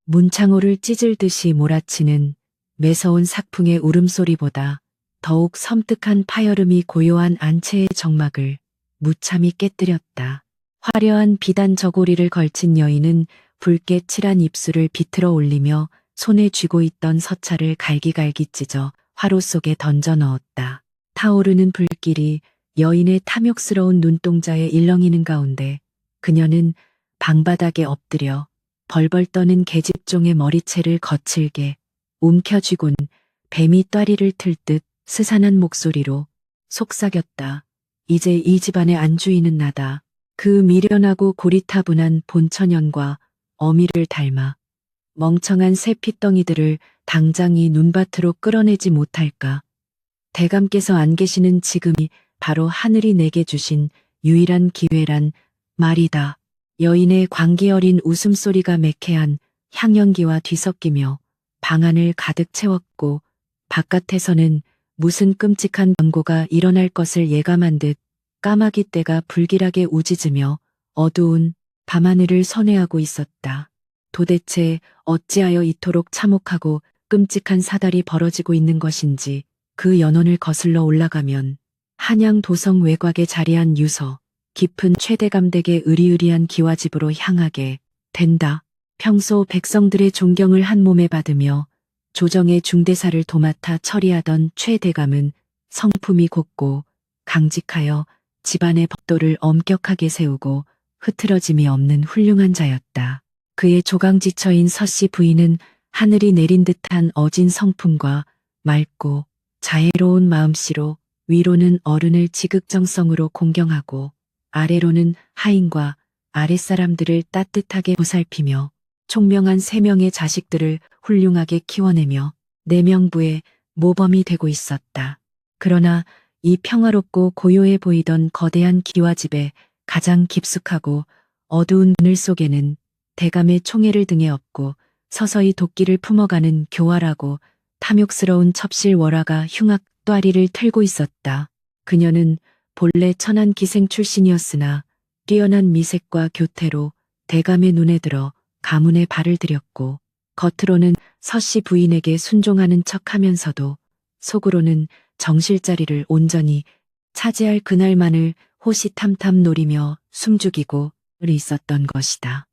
문창호를 찢을듯이 몰아치는 매서운 삭풍의 울음소리보다 더욱 섬뜩한 파열음이 고요한 안채의 정막을 무참히 깨뜨렸다. 화려한 비단 저고리를 걸친 여인은 붉게 칠한 입술을 비틀어 올리며 손에 쥐고 있던 서찰을 갈기갈기 찢어 화로 속에 던져 넣었다. 타오르는 불길이 여인의 탐욕스러운 눈동자에 일렁이는 가운데 그녀는 방바닥에 엎드려 벌벌 떠는 계집종의 머리채를 거칠게 움켜쥐곤 뱀이 ጧ리를 틀듯 스산한 목소리로 속삭였다. 이제 이 집안의 안주인은 나다. 그 미련하고 고리타분한 본처년과 어미를 닮아 멍청한 새 핏덩이들을 당장 이 눈밭으로 끌어내지 못할까. 대감께서 안 계시는 지금이 바로 하늘이 내게 주신 유일한 기회란 말이다. 여인의 광기 어린 웃음소리가 매캐한 향연기와 뒤섞이며 방 안을 가득 채웠고 바깥에서는 무슨 끔찍한 변고가 일어날 것을 예감한 듯 까마귀 떼가 불길하게 우짖으며 어두운 밤하늘을 선회하고 있었다. 도대체 어찌하여 이토록 참혹하고 끔찍한 사달이 벌어지고 있는 것인지 그 연원을 거슬러 올라가면 한양 도성 외곽에 자리한 유서, 깊은 최대감댁의 으리으리한 기와집으로 향하게 된다. 평소 백성들의 존경을 한 몸에 받으며 조정의 중대사를 도맡아 처리하던 최대감은 성품이 곱고 강직하여 집안의 법도를 엄격하게 세우고 흐트러짐이 없는 훌륭한 자였다. 그의 조강지처인 서씨 부인은 하늘이 내린 듯한 어진 성품과 맑고 자애로운 마음씨로 위로는 어른을 지극정성으로 공경하고 아래로는 하인과 아랫사람들을 따뜻하게 보살피며 총명한 3명의 자식들을 훌륭하게 키워내며 내명부의 모범이 되고 있었다. 그러나 이 평화롭고 고요해 보이던 거대한 기와집의 가장 깊숙하고 어두운 그늘 속에는 대감의 총애를 등에 업고 서서히 도끼를 품어가는 교활하고 탐욕스러운 첩실 월화가 흉악 또아리를 틀고 있었다. 그녀는 본래 천한 기생 출신이었으나 뛰어난 미색과 교태로 대감의 눈에 들어 가문에 발을 들였고 겉으로는 서씨 부인에게 순종하는 척하면서도 속으로는 정실자리를 온전히 차지할 그날만을 호시탐탐 노리며 숨죽이고 있었던 것이다.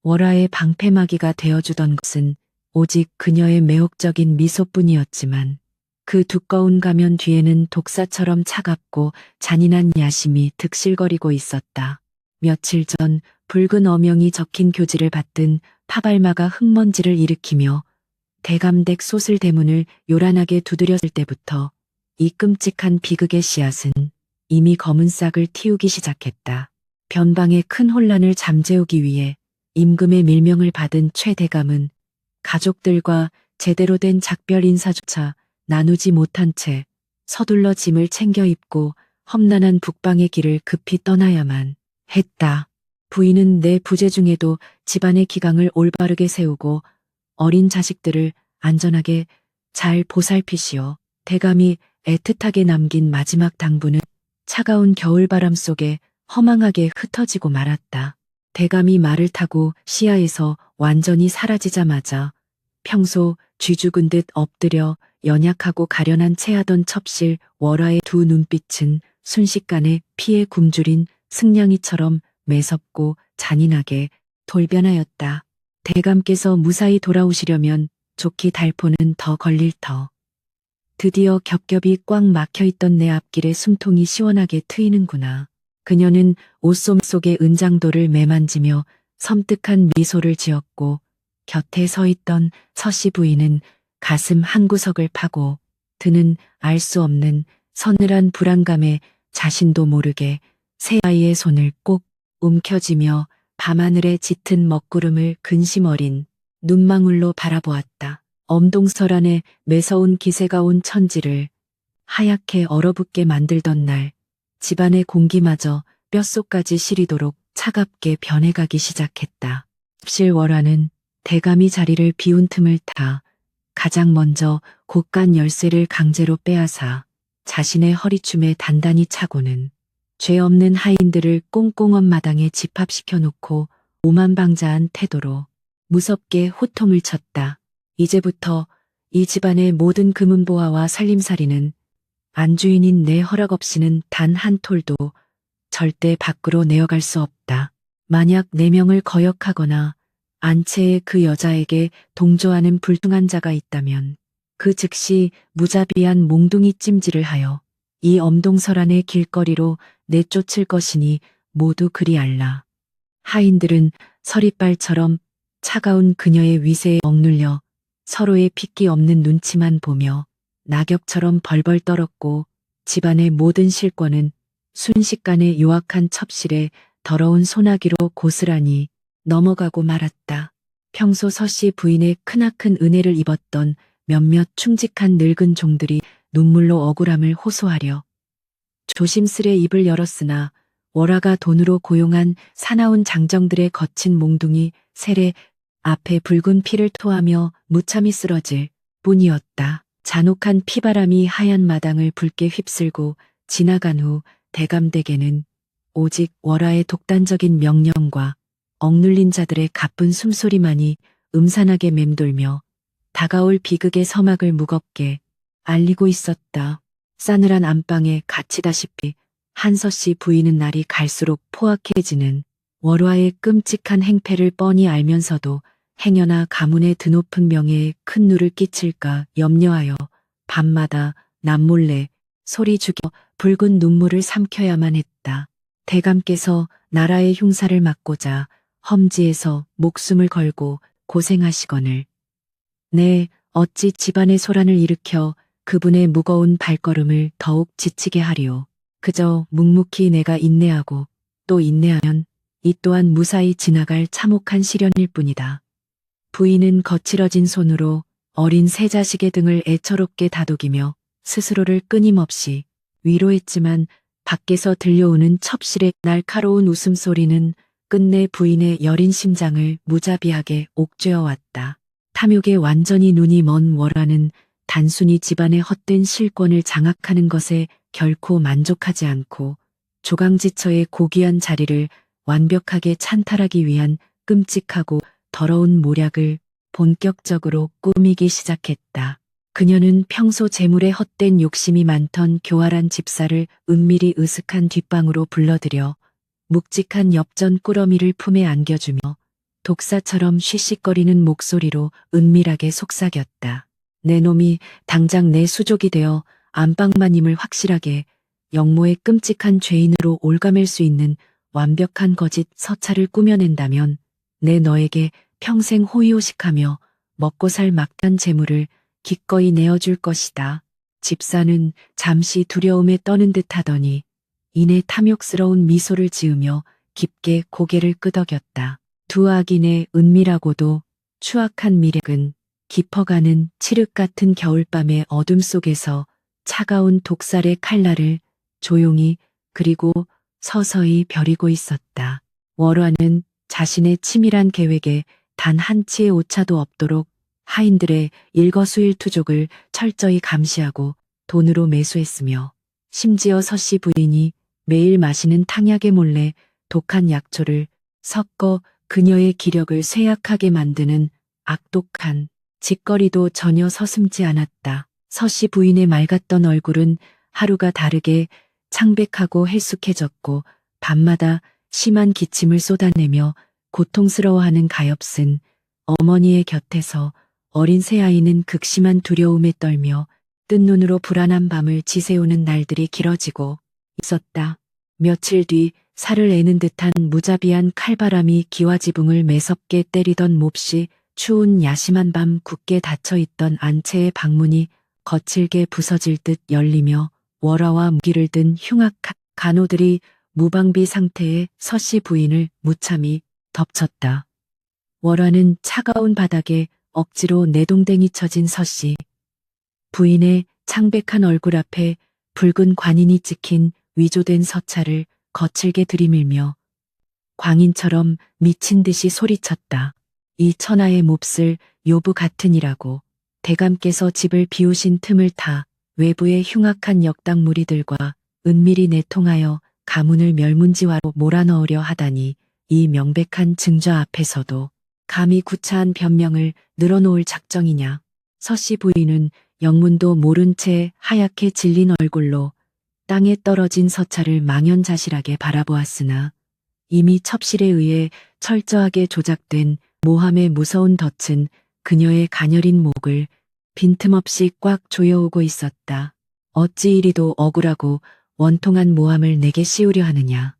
월화의 방패막이가 되어주던 것은 오직 그녀의 매혹적인 미소뿐이었지만 그 두꺼운 가면 뒤에는 독사처럼 차갑고 잔인한 야심이 득실거리고 있었다. 며칠 전 붉은 어명이 적힌 교지를 받든 파발마가 흙먼지를 일으키며 대감댁 소슬 대문을 요란하게 두드렸을 때부터 이 끔찍한 비극의 씨앗은 이미 검은 싹을 틔우기 시작했다. 변방의 큰 혼란을 잠재우기 위해 임금의 밀명을 받은 최 대감은 가족들과 제대로 된 작별 인사조차 나누지 못한 채 서둘러 짐을 챙겨 입고 험난한 북방의 길을 급히 떠나야만 했다. 부인은 내 부재 중에도 집안의 기강을 올바르게 세우고 어린 자식들을 안전하게 잘 보살피시오. 대감이 애틋하게 남긴 마지막 당부는 차가운 겨울바람 속에 허망하게 흩어지고 말았다. 대감이 말을 타고 시야에서 완전히 사라지자마자 평소 쥐죽은 듯 엎드려 연약하고 가련한 체하던 첩실 월화의 두 눈빛은 순식간에 피에 굶주린 승냥이처럼 매섭고 잔인하게 돌변하였다. 대감께서 무사히 돌아오시려면 좋기 달포는 더 걸릴 터. 드디어 겹겹이 꽉 막혀있던 내 앞길에 숨통이 시원하게 트이는구나. 그녀는 옷솜 속의 은장도를 매만지며 섬뜩한 미소를 지었고 곁에 서 있던 서씨 부인은 가슴 한구석을 파고 드는 알 수 없는 서늘한 불안감에 자신도 모르게 새아이의 손을 꼭 움켜쥐며 밤하늘의 짙은 먹구름을 근심 어린 눈망울로 바라보았다. 엄동설 안에 매서운 기세가 온 천지를 하얗게 얼어붙게 만들던 날 집안의 공기마저 뼛속까지 시리도록 차갑게 변해가기 시작했다. 섭실 월화는 대감이 자리를 비운 틈을 타 가장 먼저 곳간 열쇠를 강제로 빼앗아 자신의 허리춤에 단단히 차고는 죄 없는 하인들을 꽁꽁언 마당에 집합시켜 놓고 오만방자한 태도로 무섭게 호통을 쳤다. 이제부터 이 집안의 모든 금은보화와 살림살이는 안주인인 내 허락 없이는 단 한 톨도 절대 밖으로 내어갈 수 없다. 만약 내 명을 거역하거나 안채의 그 여자에게 동조하는 불중한 자가 있다면 그 즉시 무자비한 몽둥이 찜질을 하여 이 엄동설안의 길거리로 내쫓을 것이니 모두 그리 알라. 하인들은 서리빨처럼 차가운 그녀의 위세에 억눌려 서로의 핏기 없는 눈치만 보며 낙엽처럼 벌벌 떨었고 집안의 모든 실권은 순식간에 요악한 첩실에 더러운 소나기로 고스란히 넘어가고 말았다. 평소 서씨 부인의 크나큰 은혜를 입었던 몇몇 충직한 늙은 종들이 눈물로 억울함을 호소하려 조심스레 입을 열었으나 월화가 돈으로 고용한 사나운 장정들의 거친 몽둥이 세례 앞에 붉은 피를 토하며 무참히 쓰러질 뿐이었다. 잔혹한 피바람이 하얀 마당을 붉게 휩쓸고 지나간 후 대감댁에는 오직 월화의 독단적인 명령과 억눌린 자들의 가쁜 숨소리만이 음산하게 맴돌며 다가올 비극의 서막을 무겁게 알리고 있었다. 싸늘한 안방에 갇히다시피 한서씨 부인은 날이 갈수록 포악해지는 월화의 끔찍한 행패를 뻔히 알면서도 행여나 가문의 드높은 명예에 큰 누를 끼칠까 염려하여 밤마다 남몰래 소리 죽여 붉은 눈물을 삼켜야만 했다. 대감께서 나라의 흉사를 막고자 험지에서 목숨을 걸고 고생하시거늘 네, 어찌 집안의 소란을 일으켜 그분의 무거운 발걸음을 더욱 지치게 하리오. 그저 묵묵히 내가 인내하고 또 인내하면 이 또한 무사히 지나갈 참혹한 시련일 뿐이다. 부인은 거칠어진 손으로 어린 세 자식의 등을 애처롭게 다독이며 스스로를 끊임없이 위로했지만 밖에서 들려오는 첩실의 날카로운 웃음소리는 끝내 부인의 여린 심장을 무자비하게 옥죄어 왔다. 탐욕에 완전히 눈이 먼 월화는 단순히 집안의 헛된 실권을 장악하는 것에 결코 만족하지 않고 조강지처의 고귀한 자리를 완벽하게 찬탈하기 위한 끔찍하고 더러운 모략을 본격적으로 꾸미기 시작했다. 그녀는 평소 재물에 헛된 욕심이 많던 교활한 집사를 은밀히 으슥한 뒷방으로 불러들여 묵직한 엽전 꾸러미를 품에 안겨주며 독사처럼 쉬쉬거리는 목소리로 은밀하게 속삭였다. 내 놈이 당장 내 수족이 되어 안방마님을 확실하게 영모의 끔찍한 죄인으로 올가맬 수 있는 완벽한 거짓 서찰을 꾸며낸다면 내 너에게 평생 호의호식하며 먹고 살 막단 재물을 기꺼이 내어줄 것이다. 집사는 잠시 두려움에 떠는 듯 하더니 이내 탐욕스러운 미소를 지으며 깊게 고개를 끄덕였다. 두 악인의 은밀하고도 추악한 미력은 깊어가는 칠흑 같은 겨울밤의 어둠 속에서 차가운 독살의 칼날을 조용히 그리고 서서히 벼리고 있었다. 월화는 자신의 치밀한 계획에 단 한치의 오차도 없도록 하인들의 일거수일투족을 철저히 감시하고 돈으로 매수했으며 심지어 서씨 부인이 매일 마시는 탕약에 몰래 독한 약초를 섞어 그녀의 기력을 쇠약하게 만드는 악독한 짓거리도 전혀 서슴지 않았다. 서씨 부인의 맑았던 얼굴은 하루가 다르게 창백하고 헬쑥해졌고 밤마다 심한 기침을 쏟아내며 고통스러워하는 가엾은 어머니의 곁에서 어린 새아이는 극심한 두려움에 떨며 뜬 눈으로 불안한 밤을 지새우는 날들이 길어지고 있었다. 며칠 뒤 살을 애는 듯한 무자비한 칼바람이 기와지붕을 매섭게 때리던 몹시 추운 야심한 밤 굳게 닫혀있던 안채의 방문이 거칠게 부서질 듯 열리며 월화와 무기를 든 흉악한 간호들이 무방비 상태의 서씨 부인을 무참히 덮쳤다. 월화는 차가운 바닥에 억지로 내동댕이 쳐진 서씨 부인의 창백한 얼굴 앞에 붉은 관인이 찍힌 위조된 서찰을 거칠게 들이밀며 광인처럼 미친 듯이 소리쳤다. 이 천하의 몹쓸 요부 같으니라고. 대감께서 집을 비우신 틈을 타 외부의 흉악한 역당 무리들과 은밀히 내통하여 가문을 멸문지화로 몰아넣으려 하다니 이 명백한 증거 앞에서도 감히 구차한 변명을 늘어놓을 작정이냐. 서씨 부인은 영문도 모른 채 하얗게 질린 얼굴로 땅에 떨어진 서찰을 망연자실하게 바라보았으나 이미 첩실에 의해 철저하게 조작된 모함의 무서운 덫은 그녀의 가녀린 목을 빈틈없이 꽉 조여오고 있었다. 어찌 이리도 억울하고 원통한 모함을 내게 씌우려 하느냐.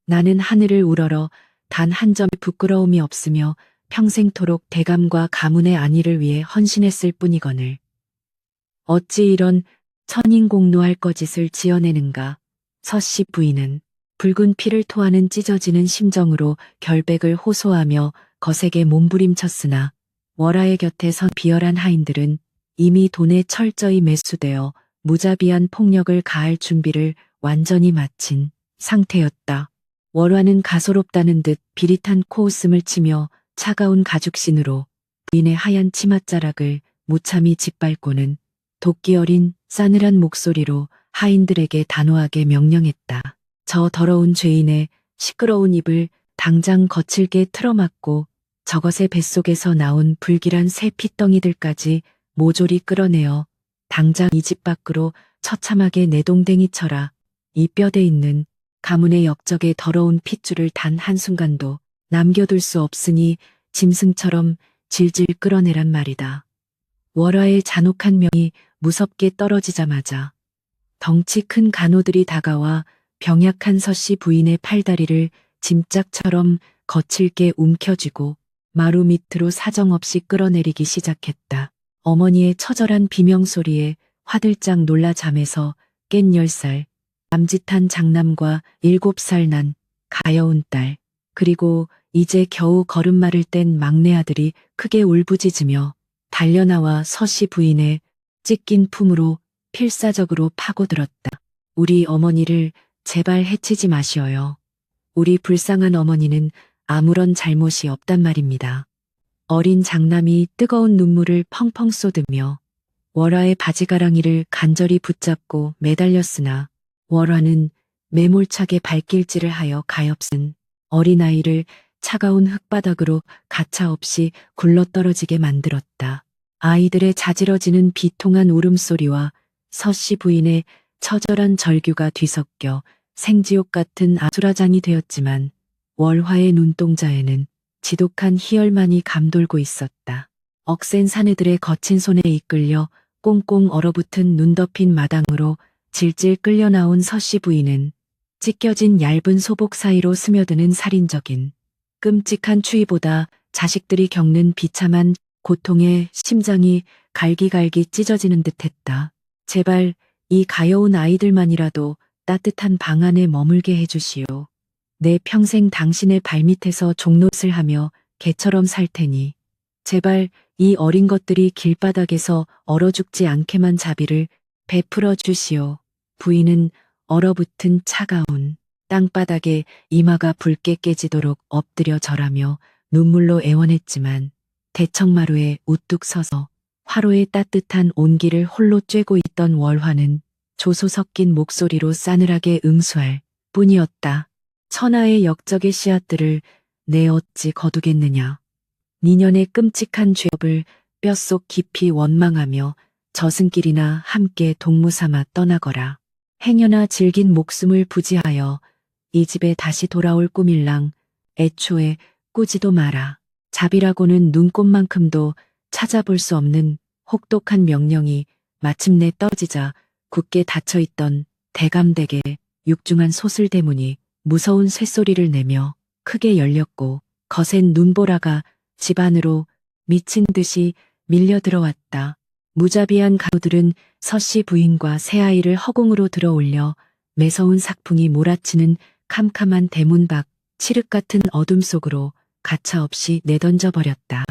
나는 하늘을 우러러 단 한 점의 부끄러움이 없으며 평생토록 대감과 가문의 안위를 위해 헌신했을 뿐이거늘. 어찌 이런 천인공노할 거짓을 지어내는가. 서씨 부인은 붉은 피를 토하는 찢어지는 심정으로 결백을 호소하며 거세게 몸부림쳤으나 월하의 곁에 선 비열한 하인들은 이미 돈에 철저히 매수되어 무자비한 폭력을 가할 준비를 완전히 마친 상태였다. 월화는 가소롭다는 듯 비릿한 코웃음을 치며 차가운 가죽신으로 부인의 하얀 치맛자락을 무참히 짓밟고는 도끼 어린 싸늘한 목소리로 하인들에게 단호하게 명령했다. 저 더러운 죄인의 시끄러운 입을 당장 거칠게 틀어막고 저것의 뱃속에서 나온 불길한 새 핏덩이들까지 모조리 끌어내어 당장 이 집 밖으로 처참하게 내동댕이 쳐라. 이 뼈대 있는 가문의 역적의 더러운 핏줄을 단 한순간도 남겨둘 수 없으니 짐승처럼 질질 끌어내란 말이다. 월화의 잔혹한 명이 무섭게 떨어지자마자 덩치 큰 간호들이 다가와 병약한 서씨 부인의 팔다리를 짐짝처럼 거칠게 움켜쥐고 마루 밑으로 사정없이 끌어내리기 시작했다. 어머니의 처절한 비명소리에 화들짝 놀라 잠에서 깬 10살, 남짓한 장남과 7살 난 가여운 딸, 그리고 이제 겨우 걸음마를 뗀 막내 아들이 크게 울부짖으며 달려나와 서씨 부인의 찢긴 품으로 필사적으로 파고들었다. 우리 어머니를 제발 해치지 마시어요. 우리 불쌍한 어머니는 아무런 잘못이 없단 말입니다. 어린 장남이 뜨거운 눈물을 펑펑 쏟으며 월화의 바지가랑이를 간절히 붙잡고 매달렸으나 월화는 매몰차게 발길질을 하여 가엾은 어린아이를 차가운 흙바닥으로 가차없이 굴러떨어지게 만들었다. 아이들의 자지러지는 비통한 울음소리와 서씨 부인의 처절한 절규가 뒤섞여 생지옥 같은 아수라장이 되었지만 월화의 눈동자에는 지독한 희열만이 감돌고 있었다. 억센 사내들의 거친 손에 이끌려 꽁꽁 얼어붙은 눈 덮인 마당으로 질질 끌려 나온 서씨 부인은 찢겨진 얇은 소복 사이로 스며드는 살인적인 끔찍한 추위보다 자식들이 겪는 비참한 고통에 심장이 갈기갈기 찢어지는 듯했다. 제발 이 가여운 아이들만이라도 따뜻한 방 안에 머물게 해주시오. 내 평생 당신의 발밑에서 종노릇을 하며 개처럼 살 테니 제발 이 어린 것들이 길바닥에서 얼어 죽지 않게만 자비를 베풀어 주시오. 부인은 얼어붙은 차가운 땅바닥에 이마가 붉게 깨지도록 엎드려 절하며 눈물로 애원했지만 대청마루에 우뚝 서서 화로의 따뜻한 온기를 홀로 쬐고 있던 월화는 조소 섞인 목소리로 싸늘하게 응수할 뿐이었다. 천하의 역적의 씨앗들을 내 어찌 거두겠느냐. 니년의 끔찍한 죄업을 뼛속 깊이 원망하며 저승길이나 함께 동무삼아 떠나거라. 행여나 질긴 목숨을 부지하여 이 집에 다시 돌아올 꿈일랑 애초에 꾸지도 마라. 자비라고는 눈꼽만큼도 찾아볼 수 없는 혹독한 명령이 마침내 떨어지자 굳게 닫혀있던 대감댁의 육중한 소슬대문이 무서운 쇳소리를 내며 크게 열렸고 거센 눈보라가 집 안으로 미친 듯이 밀려 들어왔다. 무자비한 가무들은 서씨 부인과 새아이를 허공으로 들어올려 매서운 삭풍이 몰아치는 캄캄한 대문 밖 칠흑 같은 어둠 속으로 가차없이 내던져 버렸다.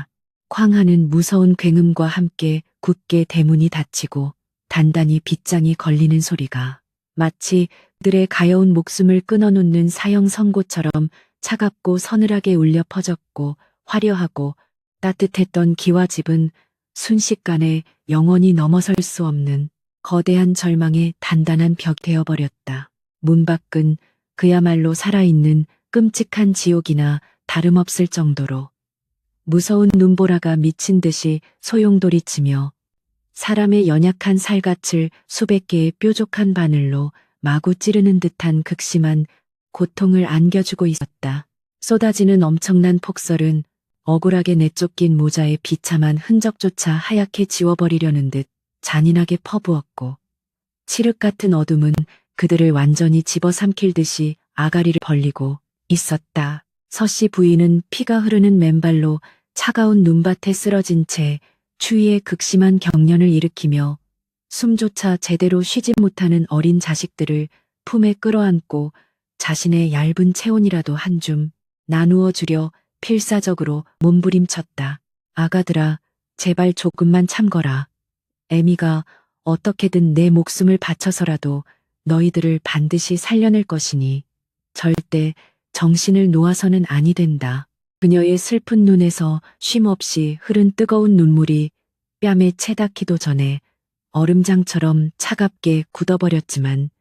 쾅하는 무서운 굉음과 함께 굳게 대문이 닫히고 단단히 빗장이 걸리는 소리가 마치 그들의 가여운 목숨을 끊어놓는 사형 선고처럼 차갑고 서늘하게 울려 퍼졌고 화려하고 따뜻했던 기와집은 순식간에 영원히 넘어설 수 없는 거대한 절망의 단단한 벽 되어버렸다. 문 밖은 그야말로 살아있는 끔찍한 지옥이나 다름없을 정도로 무서운 눈보라가 미친 듯이 소용돌이치며 사람의 연약한 살갗을 수백 개의 뾰족한 바늘로 마구 찌르는 듯한 극심한 고통을 안겨주고 있었다. 쏟아지는 엄청난 폭설은 억울하게 내쫓긴 모자의 비참한 흔적조차 하얗게 지워버리려는 듯 잔인하게 퍼부었고 칠흑 같은 어둠은 그들을 완전히 집어삼킬 듯이 아가리를 벌리고 있었다. 서씨 부인은 피가 흐르는 맨발로 차가운 눈밭에 쓰러진 채 추위에 극심한 경련을 일으키며 숨조차 제대로 쉬지 못하는 어린 자식들을 품에 끌어안고 자신의 얇은 체온이라도 한 줌 나누어 주려 필사적으로 몸부림쳤다. 아가들아, 제발 조금만 참거라. 애미가 어떻게든 내 목숨을 바쳐서라도 너희들을 반드시 살려낼 것이니 절대 정신을 놓아서는 아니 된다. 그녀의 슬픈 눈에서 쉼없이 흐른 뜨거운 눈물이 뺨에 채 닿기도 전에 얼음장처럼 차갑게 굳어버렸지만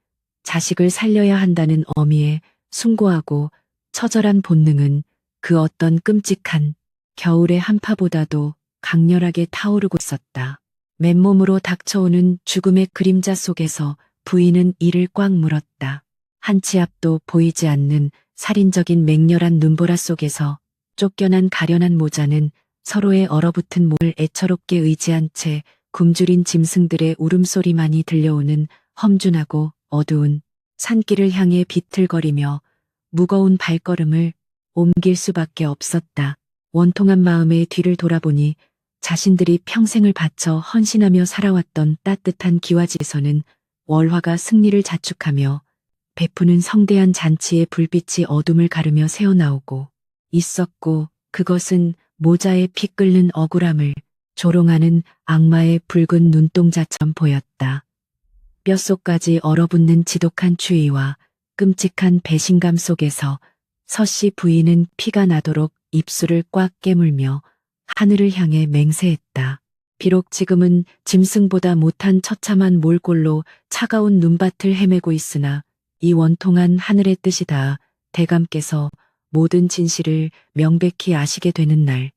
자식을 살려야 한다는 어미의 숭고하고 처절한 본능은 그 어떤 끔찍한 겨울의 한파보다도 강렬하게 타오르고 있었다. 맨몸으로 닥쳐오는 죽음의 그림자 속에서 부인은 이를 꽉 물었다. 한 치 앞도 보이지 않는 살인적인 맹렬한 눈보라 속에서 쫓겨난 가련한 모자는 서로의 얼어붙은 몸을 애처롭게 의지한 채 굶주린 짐승들의 울음소리만이 들려오는 험준하고 어두운 산길을 향해 비틀거리며 무거운 발걸음을 옮길 수밖에 없었다. 원통한 마음에 뒤를 돌아보니 자신들이 평생을 바쳐 헌신하며 살아왔던 따뜻한 기와집에서는 월화가 승리를 자축하며 베푸는 성대한 잔치의 불빛이 어둠을 가르며 새어나오고 있었고 그것은 모자의 피 끓는 억울함을 조롱하는 악마의 붉은 눈동자처럼 보였다. 뼛속까지 얼어붙는 지독한 추위와 끔찍한 배신감 속에서 서씨 부인은 피가 나도록 입술을 꽉 깨물며 하늘을 향해 맹세했다. 비록 지금은 짐승보다 못한 처참한 몰골로 차가운 눈밭을 헤매고 있으나 이 원통한 하늘의 뜻이 다 대감께서 모든 진실을 명백히 아시게 되는 날,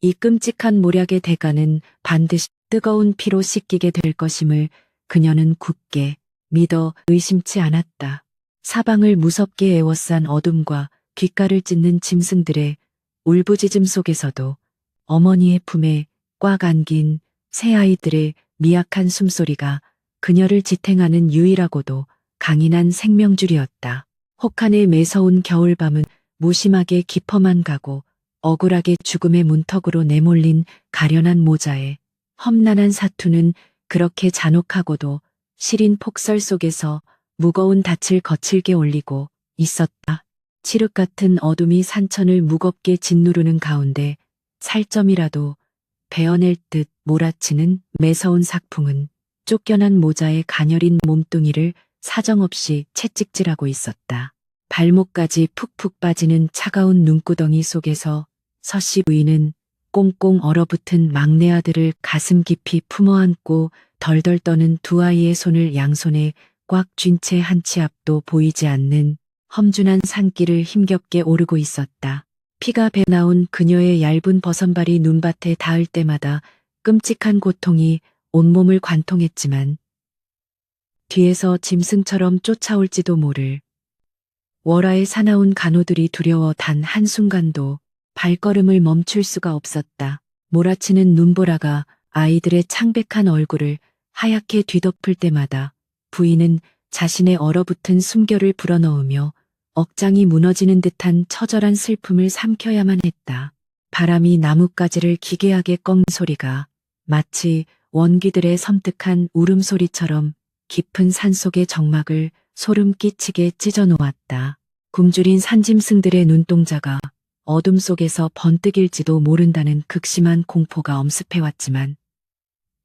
이 끔찍한 모략의 대가는 반드시 뜨거운 피로 씻기게 될 것임을 그녀는 굳게 믿어 의심치 않았다. 사방을 무섭게 에워싼 어둠과 귓가를 찢는 짐승들의 울부짖음 속에서도 어머니의 품에 꽉 안긴 새 아이들의 미약한 숨소리가 그녀를 지탱하는 유일하고도 강인한 생명줄이었다. 혹한의 매서운 겨울밤은 무심하게 깊어만 가고 억울하게 죽음의 문턱으로 내몰린 가련한 모자에 험난한 사투는 그렇게 잔혹하고도 시린 폭설 속에서 무거운 닻을 거칠게 올리고 있었다. 칠흑 같은 어둠이 산천을 무겁게 짓누르는 가운데 살점이라도 베어낼 듯 몰아치는 매서운 삭풍은 쫓겨난 모자의 가녀린 몸뚱이를 사정없이 채찍질하고 있었다. 발목까지 푹푹 빠지는 차가운 눈구덩이 속에서 서씨 부인은 꽁꽁 얼어붙은 막내 아들을 가슴 깊이 품어안고 덜덜 떠는 두 아이의 손을 양손에 꽉 쥔 채 한 치 앞도 보이지 않는 험준한 산길을 힘겹게 오르고 있었다. 피가 배나온 그녀의 얇은 버선발이 눈밭에 닿을 때마다 끔찍한 고통이 온몸을 관통했지만 뒤에서 짐승처럼 쫓아올지도 모를 월화의 사나운 간호들이 두려워 단 한순간도 발걸음을 멈출 수가 없었다. 몰아치는 눈보라가 아이들의 창백한 얼굴을 하얗게 뒤덮을 때마다 부인은 자신의 얼어붙은 숨결을 불어넣으며 억장이 무너지는 듯한 처절한 슬픔을 삼켜야만 했다. 바람이 나뭇가지를 기괴하게 꺾는 소리가 마치 원귀들의 섬뜩한 울음소리처럼 깊은 산속의 정막을 소름 끼치게 찢어 놓았다. 굶주린 산짐승들의 눈동자가 어둠 속에서 번뜩일지도 모른다는 극심한 공포가 엄습해왔지만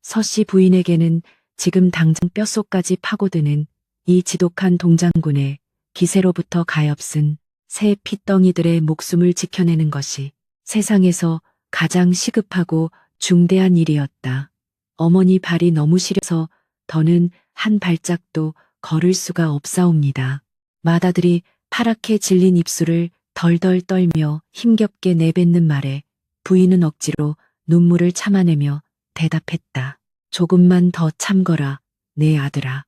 서씨 부인에게는 지금 당장 뼛속까지 파고드는 이 지독한 동장군의 기세로부터 가엾은 새 핏덩이들의 목숨을 지켜내는 것이 세상에서 가장 시급하고 중대한 일이었다. 어머니 발이 너무 시려서 더는 한 발짝도 걸을 수가 없사옵니다. 맏아들이 파랗게 질린 입술을 덜덜 떨며 힘겹게 내뱉는 말에 부인은 억지로 눈물을 참아내며 대답했다. 조금만 더 참거라, 내 아들아.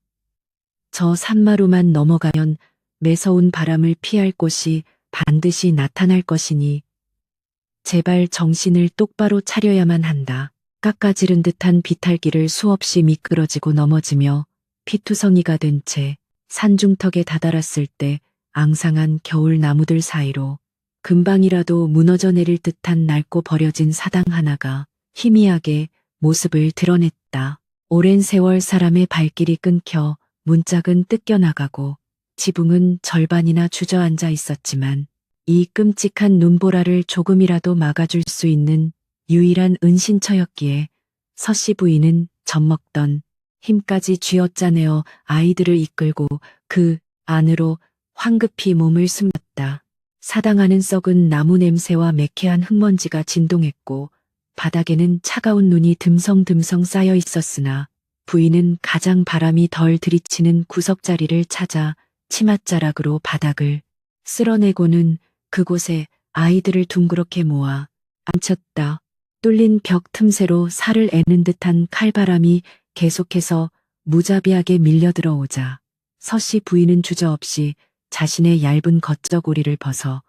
저 산마루만 넘어가면 매서운 바람을 피할 곳이 반드시 나타날 것이니 제발 정신을 똑바로 차려야만 한다. 깎아지른 듯한 비탈길을 수없이 미끄러지고 넘어지며 피투성이가 된 채 산중턱에 다다랐을 때 앙상한 겨울 나무들 사이로 금방이라도 무너져 내릴 듯한 낡고 버려진 사당 하나가 희미하게 모습을 드러냈다. 오랜 세월 사람의 발길이 끊겨 문짝은 뜯겨나가고 지붕은 절반이나 주저앉아 있었지만 이 끔찍한 눈보라를 조금이라도 막아줄 수 있는 유일한 은신처였기에 서씨 부인은 젖먹던 힘까지 쥐어짜내어 아이들을 이끌고 그 안으로 황급히 몸을 숨겼다. 사당 안은 썩은 나무 냄새와 매캐한 흙먼지가 진동했고 바닥에는 차가운 눈이 듬성듬성 쌓여 있었으나 부인은 가장 바람이 덜 들이치는 구석자리를 찾아 치맛자락으로 바닥을 쓸어내고는 그곳에 아이들을 둥그렇게 모아 앉혔다. 뚫린 벽 틈새로 살을 애는 듯한 칼바람이 계속해서 무자비하게 밀려들어오자 서씨 부인은 주저없이 자신의 얇은 겉저고리를 벗어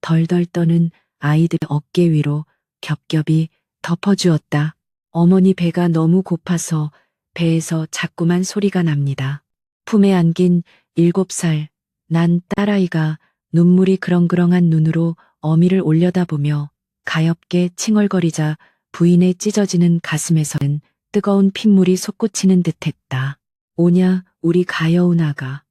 덜덜 떠는 아이들의 어깨 위로 겹겹이 덮어주었다. 어머니 배가 너무 고파서 배에서 자꾸만 소리가 납니다. 품에 안긴 7살 난 딸아이가 눈물이 그렁그렁한 눈으로 어미를 올려다보며 가엾게 칭얼거리자 부인의 찢어지는 가슴에서는 뜨거운 핏물이 솟구치는 듯했다. 오냐 우리 가여운 아가.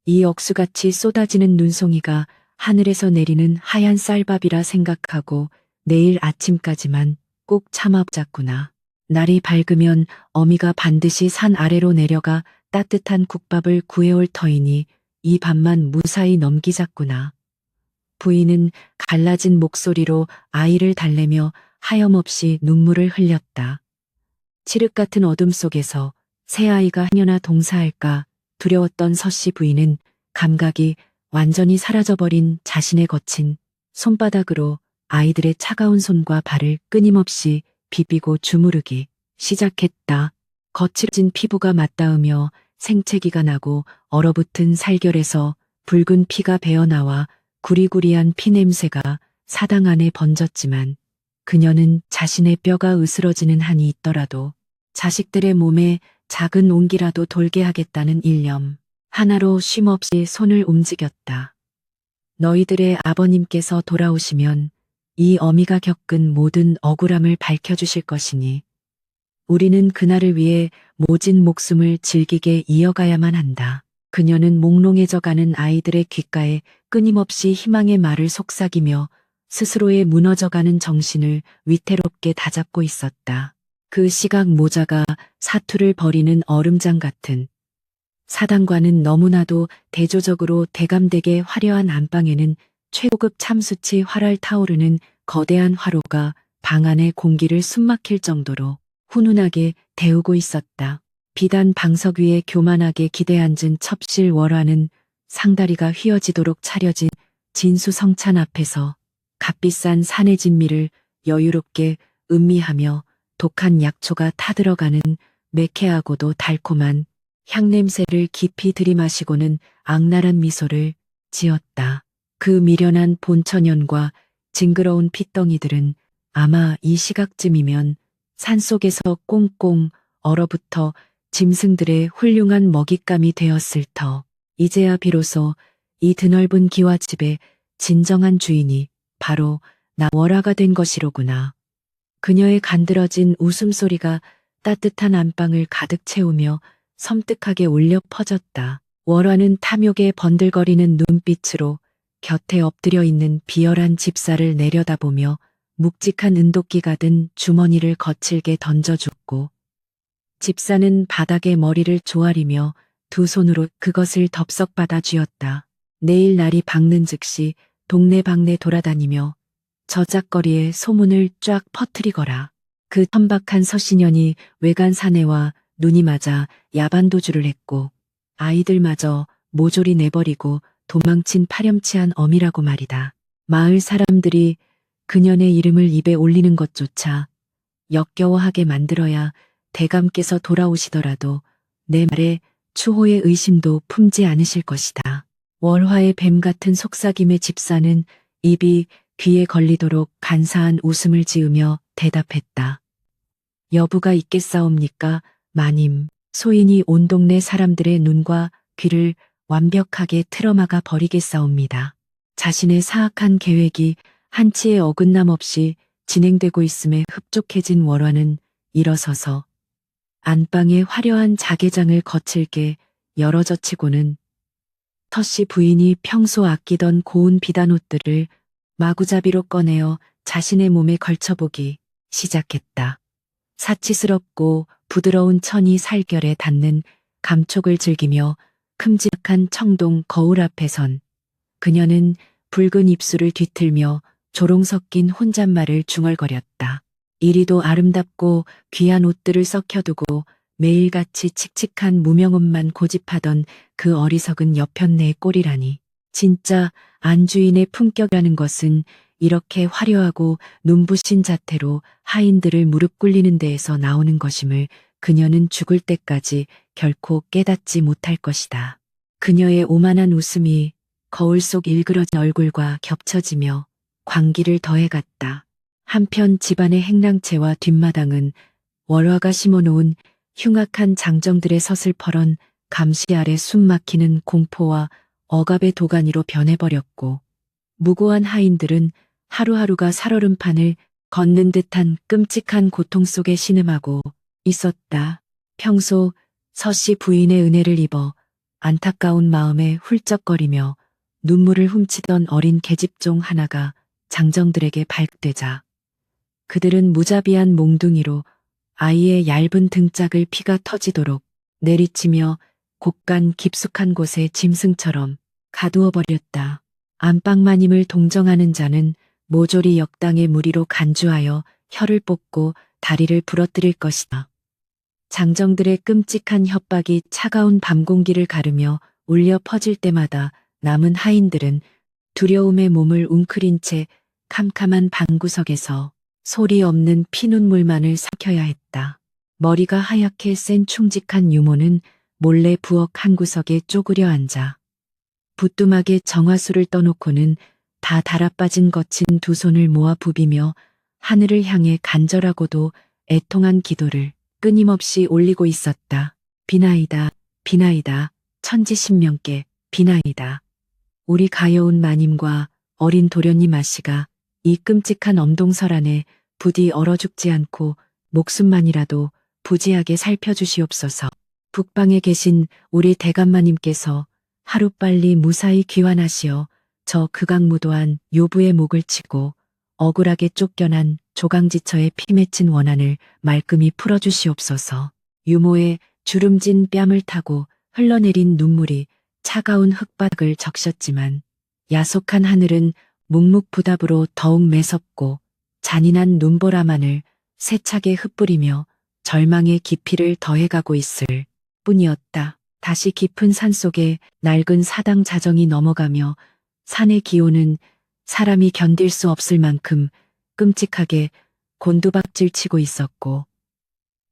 이 억수같이 쏟아지는 눈송이가 하늘에서 내리는 하얀 쌀밥이라 생각하고 내일 아침까지만 꼭 참아보자꾸나. 날이 밝으면 어미가 반드시 산 아래로 내려가 따뜻한 국밥을 구해올 터이니 이 밤만 무사히 넘기자꾸나. 부인은 갈라진 목소리로 아이를 달래며 하염없이 눈물을 흘렸다. 칠흑 같은 어둠 속에서 새아이가 행여나 동사할까 두려웠던 서씨 부인은 감각이 완전히 사라져버린 자신의 거친 손바닥으로 아이들의 차가운 손과 발을 끊임없이 비비고 주무르기 시작했다. 거칠어진 피부가 맞닿으며 생채기가 나고 얼어붙은 살결에서 붉은 피가 배어나와 구리구리한 피냄새가 사당 안에 번졌지만 그녀는 자신의 뼈가 으스러지는 한이 있더라도 자식들의 몸에 작은 온기라도 돌게 하겠다는 일념 하나로 쉼없이 손을 움직였다. 너희들의 아버님께서 돌아오시면 이 어미가 겪은 모든 억울함을 밝혀주실 것이니 우리는 그날을 위해 모진 목숨을 질기게 이어가야만 한다. 그녀는 몽롱해져가는 아이들의 귓가에 끊임없이 희망의 말을 속삭이며 스스로의 무너져가는 정신을 위태롭게 다잡고 있었다. 그 시각 모자가 사투를 벌이는 얼음장 같은 사당과는 너무나도 대조적으로 대감되게 화려한 안방에는 최고급 참수치 활활 타오르는 거대한 화로가 방 안의 공기를 숨막힐 정도로 훈훈하게 데우고 있었다. 비단 방석 위에 교만하게 기대앉은 첩실 월화는 상다리가 휘어지도록 차려진 진수성찬 앞에서 값비싼 산의 진미를 여유롭게 음미하며 독한 약초가 타들어가는 매캐하고도 달콤한 향냄새를 깊이 들이마시고는 악랄한 미소를 지었다. 그 미련한 본천연과 징그러운 핏덩이들은 아마 이 시각쯤이면 산속에서 꽁꽁 얼어붙어 짐승들의 훌륭한 먹잇감이 되었을 터. 이제야 비로소 이 드넓은 기와집의 진정한 주인이 바로 나 월화가 된 것이로구나. 그녀의 간드러진 웃음소리가 따뜻한 안방을 가득 채우며 섬뜩하게 울려 퍼졌다. 월화는 탐욕에 번들거리는 눈빛으로 곁에 엎드려 있는 비열한 집사를 내려다보며 묵직한 은도끼가 든 주머니를 거칠게 던져줬고 집사는 바닥에 머리를 조아리며 두 손으로 그것을 덥석 받아 쥐었다. 내일 날이 밝는 즉시 동네방네 돌아다니며 저작거리에 소문을 쫙 퍼뜨리거라. 그 천박한 서신연이 외간 사내와 눈이 맞아 야반도주를 했고 아이들마저 모조리 내버리고 도망친 파렴치한 어미라고 말이다. 마을 사람들이 그년의 이름을 입에 올리는 것조차 역겨워하게 만들어야 대감께서 돌아오시더라도 내 말에 추호의 의심도 품지 않으실 것이다. 월화의 뱀 같은 속삭임의 집사는 입이 귀에 걸리도록 간사한 웃음을 지으며 대답했다. 여부가 있겠사옵니까, 마님. 소인이 온 동네 사람들의 눈과 귀를 완벽하게 틀어막아 버리겠사옵니다. 자신의 사악한 계획이 한치의 어긋남 없이 진행되고 있음에 흡족해진 월화는 일어서서 안방의 화려한 자개장을 거칠게 열어젖히고는 텃씨 부인이 평소 아끼던 고운 비단옷들을 마구잡이로 꺼내어 자신의 몸에 걸쳐보기 시작했다. 사치스럽고 부드러운 천이 살결에 닿는 감촉을 즐기며 큼직한 청동 거울 앞에 선 그녀는 붉은 입술을 뒤틀며 조롱 섞인 혼잣말을 중얼거렸다. 이리도 아름답고 귀한 옷들을 썩혀두고 매일같이 칙칙한 무명옷만 고집하던 그 어리석은 여편네의 꼴이라니. 진짜 안주인의 품격이라는 것은 이렇게 화려하고 눈부신 자태로 하인들을 무릎 꿇리는 데에서 나오는 것임을 그녀는 죽을 때까지 결코 깨닫지 못할 것이다. 그녀의 오만한 웃음이 거울 속 일그러진 얼굴과 겹쳐지며 광기를 더해갔다. 한편 집안의 행랑채와 뒷마당은 월화가 심어놓은 흉악한 장정들의 서슬퍼런 감시 아래 숨막히는 공포와 억압의 도가니로 변해버렸고 무고한 하인들은 하루하루가 살얼음판을 걷는 듯한 끔찍한 고통 속에 신음하고 있었다. 평소 서씨 부인의 은혜를 입어 안타까운 마음에 훌쩍거리며 눈물을 훔치던 어린 계집종 하나가 장정들에게 발되자 그들은 무자비한 몽둥이로 아이의 얇은 등짝을 피가 터지도록 내리치며 곡간 깊숙한 곳에 짐승처럼 가두어 버렸다. 안방마님을 동정하는 자는 모조리 역당의 무리로 간주하여 혀를 뽑고 다리를 부러뜨릴 것이다. 장정들의 끔찍한 협박이 차가운 밤 공기를 가르며 울려 퍼질 때마다 남은 하인들은 두려움에 몸을 웅크린 채 캄캄한 방구석에서 소리 없는 피눈물만을 삭혀야 했다. 머리가 하얗게 센 충직한 유모는 몰래 부엌 한 구석에 쪼그려 앉아 부뚜막에 정화수를 떠놓고는 다 달아빠진 거친 두 손을 모아 부비며 하늘을 향해 간절하고도 애통한 기도를 끊임없이 올리고 있었다. 비나이다, 비나이다, 천지신명께 비나이다. 우리 가여운 마님과 어린 도련님 아씨가 이 끔찍한 엄동설 안에 부디 얼어 죽지 않고 목숨만이라도 부지하게 살펴주시옵소서. 북방에 계신 우리 대감마님께서 하루빨리 무사히 귀환하시어 저 극악무도한 요부의 목을 치고 억울하게 쫓겨난 조강지처의 피 맺힌 원한을 말끔히 풀어주시옵소서. 유모의 주름진 뺨을 타고 흘러내린 눈물이 차가운 흙바닥을 적셨지만 야속한 하늘은 묵묵부답으로 더욱 매섭고 잔인한 눈보라만을 세차게 흩뿌리며 절망의 깊이를 더해가고 있을 뿐이었다. 다시 깊은 산속에 낡은 사당 자정이 넘어가며 산의 기온은 사람이 견딜 수 없을 만큼 끔찍하게 곤두박질 치고 있었고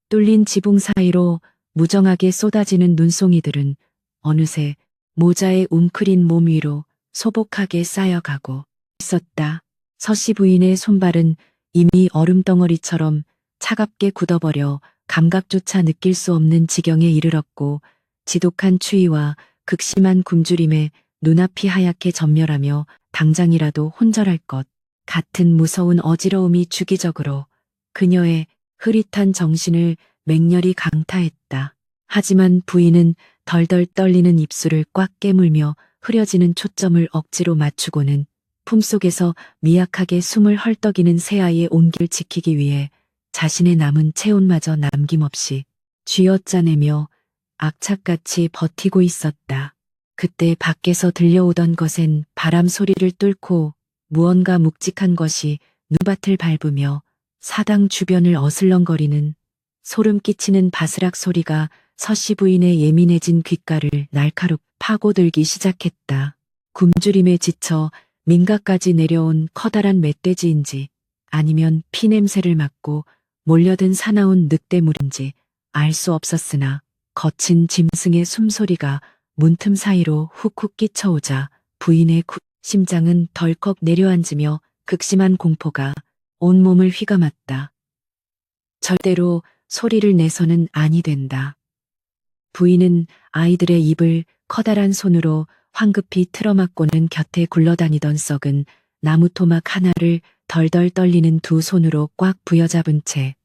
뚫린 지붕 사이로 무정하게 쏟아지는 눈송이들은 어느새 모자의 웅크린 몸 위로 소복하게 쌓여가고 있었다. 서씨 부인의 손발은 이미 얼음덩어리처럼 차갑게 굳어버려 감각조차 느낄 수 없는 지경에 이르렀고 지독한 추위와 극심한 굶주림에 눈앞이 하얗게 전멸하며 당장이라도 혼절할 것 같은 무서운 어지러움이 주기적으로 그녀의 흐릿한 정신을 맹렬히 강타했다. 하지만 부인은 덜덜 떨리는 입술을 꽉 깨물며 흐려지는 초점을 억지로 맞추고는 품속에서 미약하게 숨을 헐떡이는 새아이의 온기를 지키기 위해 자신의 남은 체온마저 남김없이 쥐어짜내며 악착같이 버티고 있었다. 그때 밖에서 들려오던 것엔 바람 소리를 뚫고 무언가 묵직한 것이 눈밭을 밟으며 사당 주변을 어슬렁거리는 소름 끼치는 바스락 소리가 서씨 부인의 예민해진 귓가를 날카롭 파고들기 시작했다. 굶주림에 지쳐 민가까지 내려온 커다란 멧돼지인지 아니면 피냄새를 맡고 몰려든 사나운 늑대물인지 알 수 없었으나 거친 짐승의 숨소리가 문틈 사이로 훅훅 끼쳐오자 부인의 심장은 덜컥 내려앉으며 극심한 공포가 온몸을 휘감았다. 절대로 소리를 내서는 아니 된다. 부인은 아이들의 입을 커다란 손으로 황급히 틀어막고는 곁에 굴러다니던 썩은 나무 토막 하나를 덜덜 떨리는 두 손으로 꽉 부여잡은 채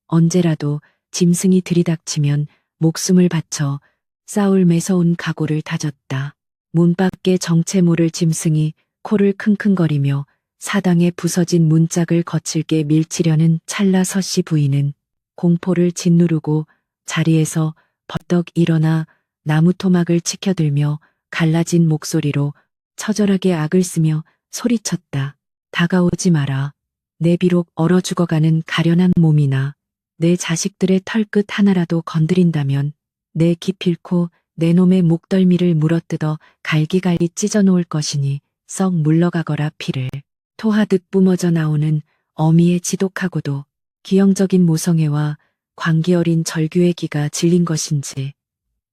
언제라도 짐승이 들이닥치면 목숨을 바쳐 싸울 매서운 각오를 다졌다. 문 밖에 정체 모를 짐승이 코를 킁킁거리며 사당에 부서진 문짝을 거칠게 밀치려는 찰나 서씨 부인은 공포를 짓누르고 자리에서 버떡 일어나 나무 토막을 치켜들며 갈라진 목소리로 처절하게 악을 쓰며 소리쳤다. 다가오지 마라. 내 비록 얼어 죽어가는 가련한 몸이나 내 자식들의 털끝 하나라도 건드린다면 내 기필코 내 놈의 목덜미를 물어뜯어 갈기갈기 찢어놓을 것이니 썩 물러가거라. 피를 토하듯 뿜어져 나오는 어미의 지독하고도 기형적인 모성애와 광기 어린 절규의 기가 질린 것인지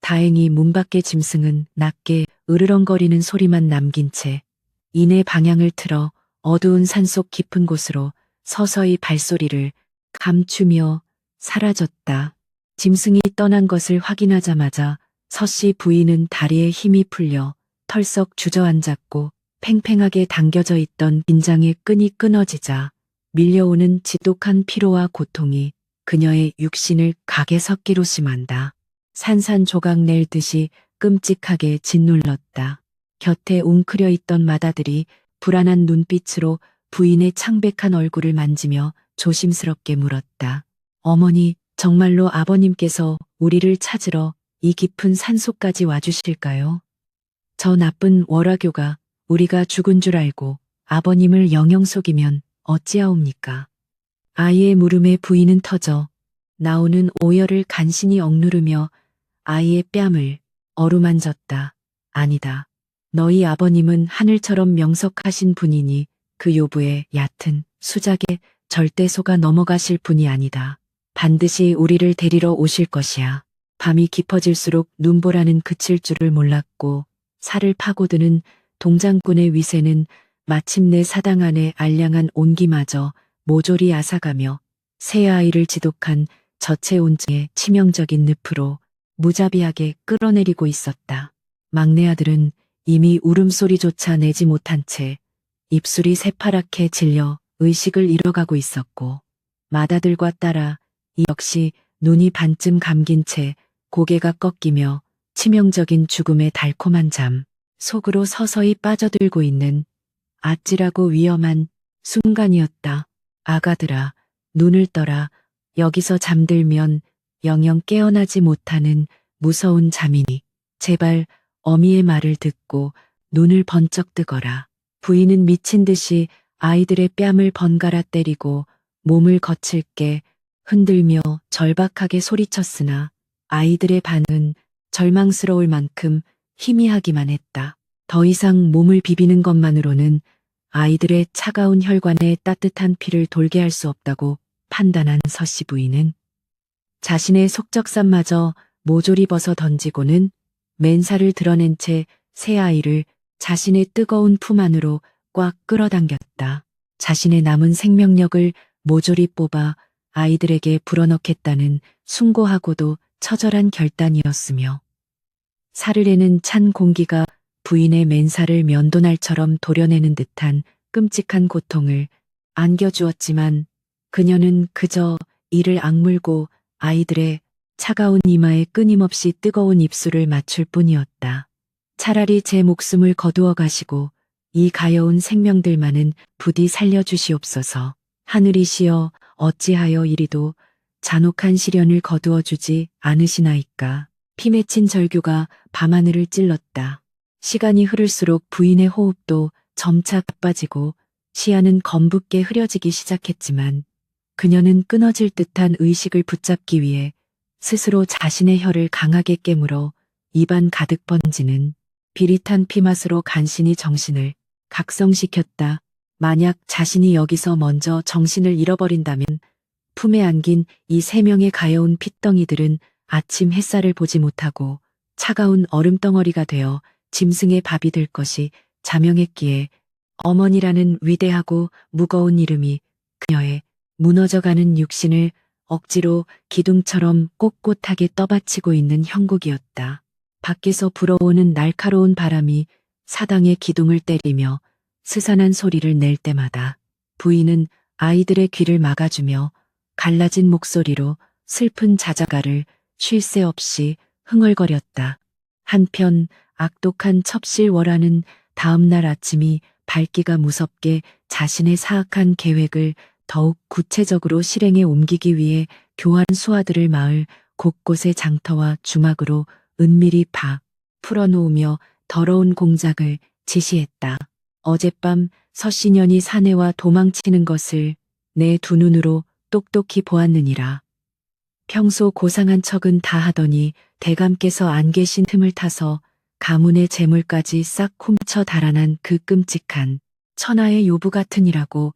다행히 문 밖의 짐승은 낮게 으르렁거리는 소리만 남긴 채 이내 방향을 틀어 어두운 산속 깊은 곳으로 서서히 발소리를 감추며 사라졌다. 짐승이 떠난 것을 확인하자마자 서씨 부인은 다리에 힘이 풀려 털썩 주저앉았고 팽팽하게 당겨져 있던 긴장의 끈이 끊어지자 밀려오는 지독한 피로와 고통이 그녀의 육신을 각에 섞기로 심한다. 산산조각 낼 듯이 끔찍하게 짓눌렀다. 곁에 웅크려 있던 마다들이 불안한 눈빛으로 부인의 창백한 얼굴을 만지며 조심스럽게 물었다. 어머니, 정말로 아버님께서 우리를 찾으러 이 깊은 산속까지 와주실까요? 저 나쁜 월화교가 우리가 죽은 줄 알고 아버님을 영영 속이면 어찌하옵니까? 아이의 물음에 부인은 터져 나오는 오열을 간신히 억누르며 아이의 뺨을 어루만졌다. 아니다. 너희 아버님은 하늘처럼 명석하신 분이니 그 요부에 얕은 수작에 절대 속아 넘어가실 분이 아니다. 반드시 우리를 데리러 오실 것이야. 밤이 깊어질수록 눈보라는 그칠 줄을 몰랐고 살을 파고드는 동장꾼의 위세는 마침내 사당 안에 알량한 온기마저 모조리 앗아가며 새 아이를 지독한 저체온증의 치명적인 늪으로 무자비하게 끌어내리고 있었다. 막내 아들은 이미 울음소리조차 내지 못한 채 입술이 새파랗게 질려 의식을 잃어가고 있었고 맏아들과 딸아 이 역시 눈이 반쯤 감긴 채 고개가 꺾이며 치명적인 죽음의 달콤한 잠 속으로 서서히 빠져들고 있는 아찔하고 위험한 순간이었다. 아가들아, 눈을 떠라. 여기서 잠들면 영영 깨어나지 못하는 무서운 잠이니 제발 어미의 말을 듣고 눈을 번쩍 뜨거라. 부인은 미친 듯이 아이들의 뺨을 번갈아 때리고 몸을 거칠게 흔들며 절박하게 소리쳤으나 아이들의 반응은 절망스러울 만큼 희미하기만 했다. 더 이상 몸을 비비는 것만으로는 아이들의 차가운 혈관에 따뜻한 피를 돌게 할 수 없다고 판단한 서씨 부인은 자신의 속적삼마저 모조리 벗어 던지고는 맨살을 드러낸 채 새 아이를 자신의 뜨거운 품 안으로 꽉 끌어당겼다. 자신의 남은 생명력을 모조리 뽑아 아이들에게 불어넣겠다는 숭고하고도 처절한 결단이었으며 사르르는 찬 공기가 부인의 맨살을 면도날처럼 도려내는 듯한 끔찍한 고통을 안겨주었지만 그녀는 그저 이를 악물고 아이들의 차가운 이마에 끊임없이 뜨거운 입술을 맞출 뿐이었다. 차라리 제 목숨을 거두어 가시고 이 가여운 생명들만은 부디 살려주시옵소서. 하늘이시여 어찌하여 이리도 잔혹한 시련을 거두어 주지 않으시나이까. 피 맺힌 절규가 밤하늘을 찔렀다. 시간이 흐를수록 부인의 호흡도 점차 가빠지고 시야는 검붉게 흐려지기 시작했지만 그녀는 끊어질 듯한 의식을 붙잡기 위해 스스로 자신의 혀를 강하게 깨물어 입안 가득 번지는 비릿한 피맛으로 간신히 정신을 각성시켰다. 만약 자신이 여기서 먼저 정신을 잃어버린다면 품에 안긴 이 세 명의 가여운 핏덩이들은 아침 햇살을 보지 못하고 차가운 얼음덩어리가 되어 짐승의 밥이 될 것이 자명했기에 어머니라는 위대하고 무거운 이름이 그녀의 무너져가는 육신을 억지로 기둥처럼 꼿꼿하게 떠받치고 있는 형국이었다. 밖에서 불어오는 날카로운 바람이 사당의 기둥을 때리며 스산한 소리를 낼 때마다 부인은 아이들의 귀를 막아주며 갈라진 목소리로 슬픈 자자가를 쉴 새 없이 흥얼거렸다. 한편 악독한 첩실워라는 다음날 아침이 밝기가 무섭게 자신의 사악한 계획을 더욱 구체적으로 실행에 옮기기 위해 교환 수하들을 마을 곳곳의 장터와 주막으로 은밀히 풀어놓으며 더러운 공작을 지시했다. 어젯밤 서신현이 사내와 도망치는 것을 내 두 눈으로 똑똑히 보았느니라. 평소 고상한 척은 다 하더니 대감께서 안 계신 틈을 타서 가문의 재물까지 싹 훔쳐 달아난 그 끔찍한 천하의 요부 같으니라고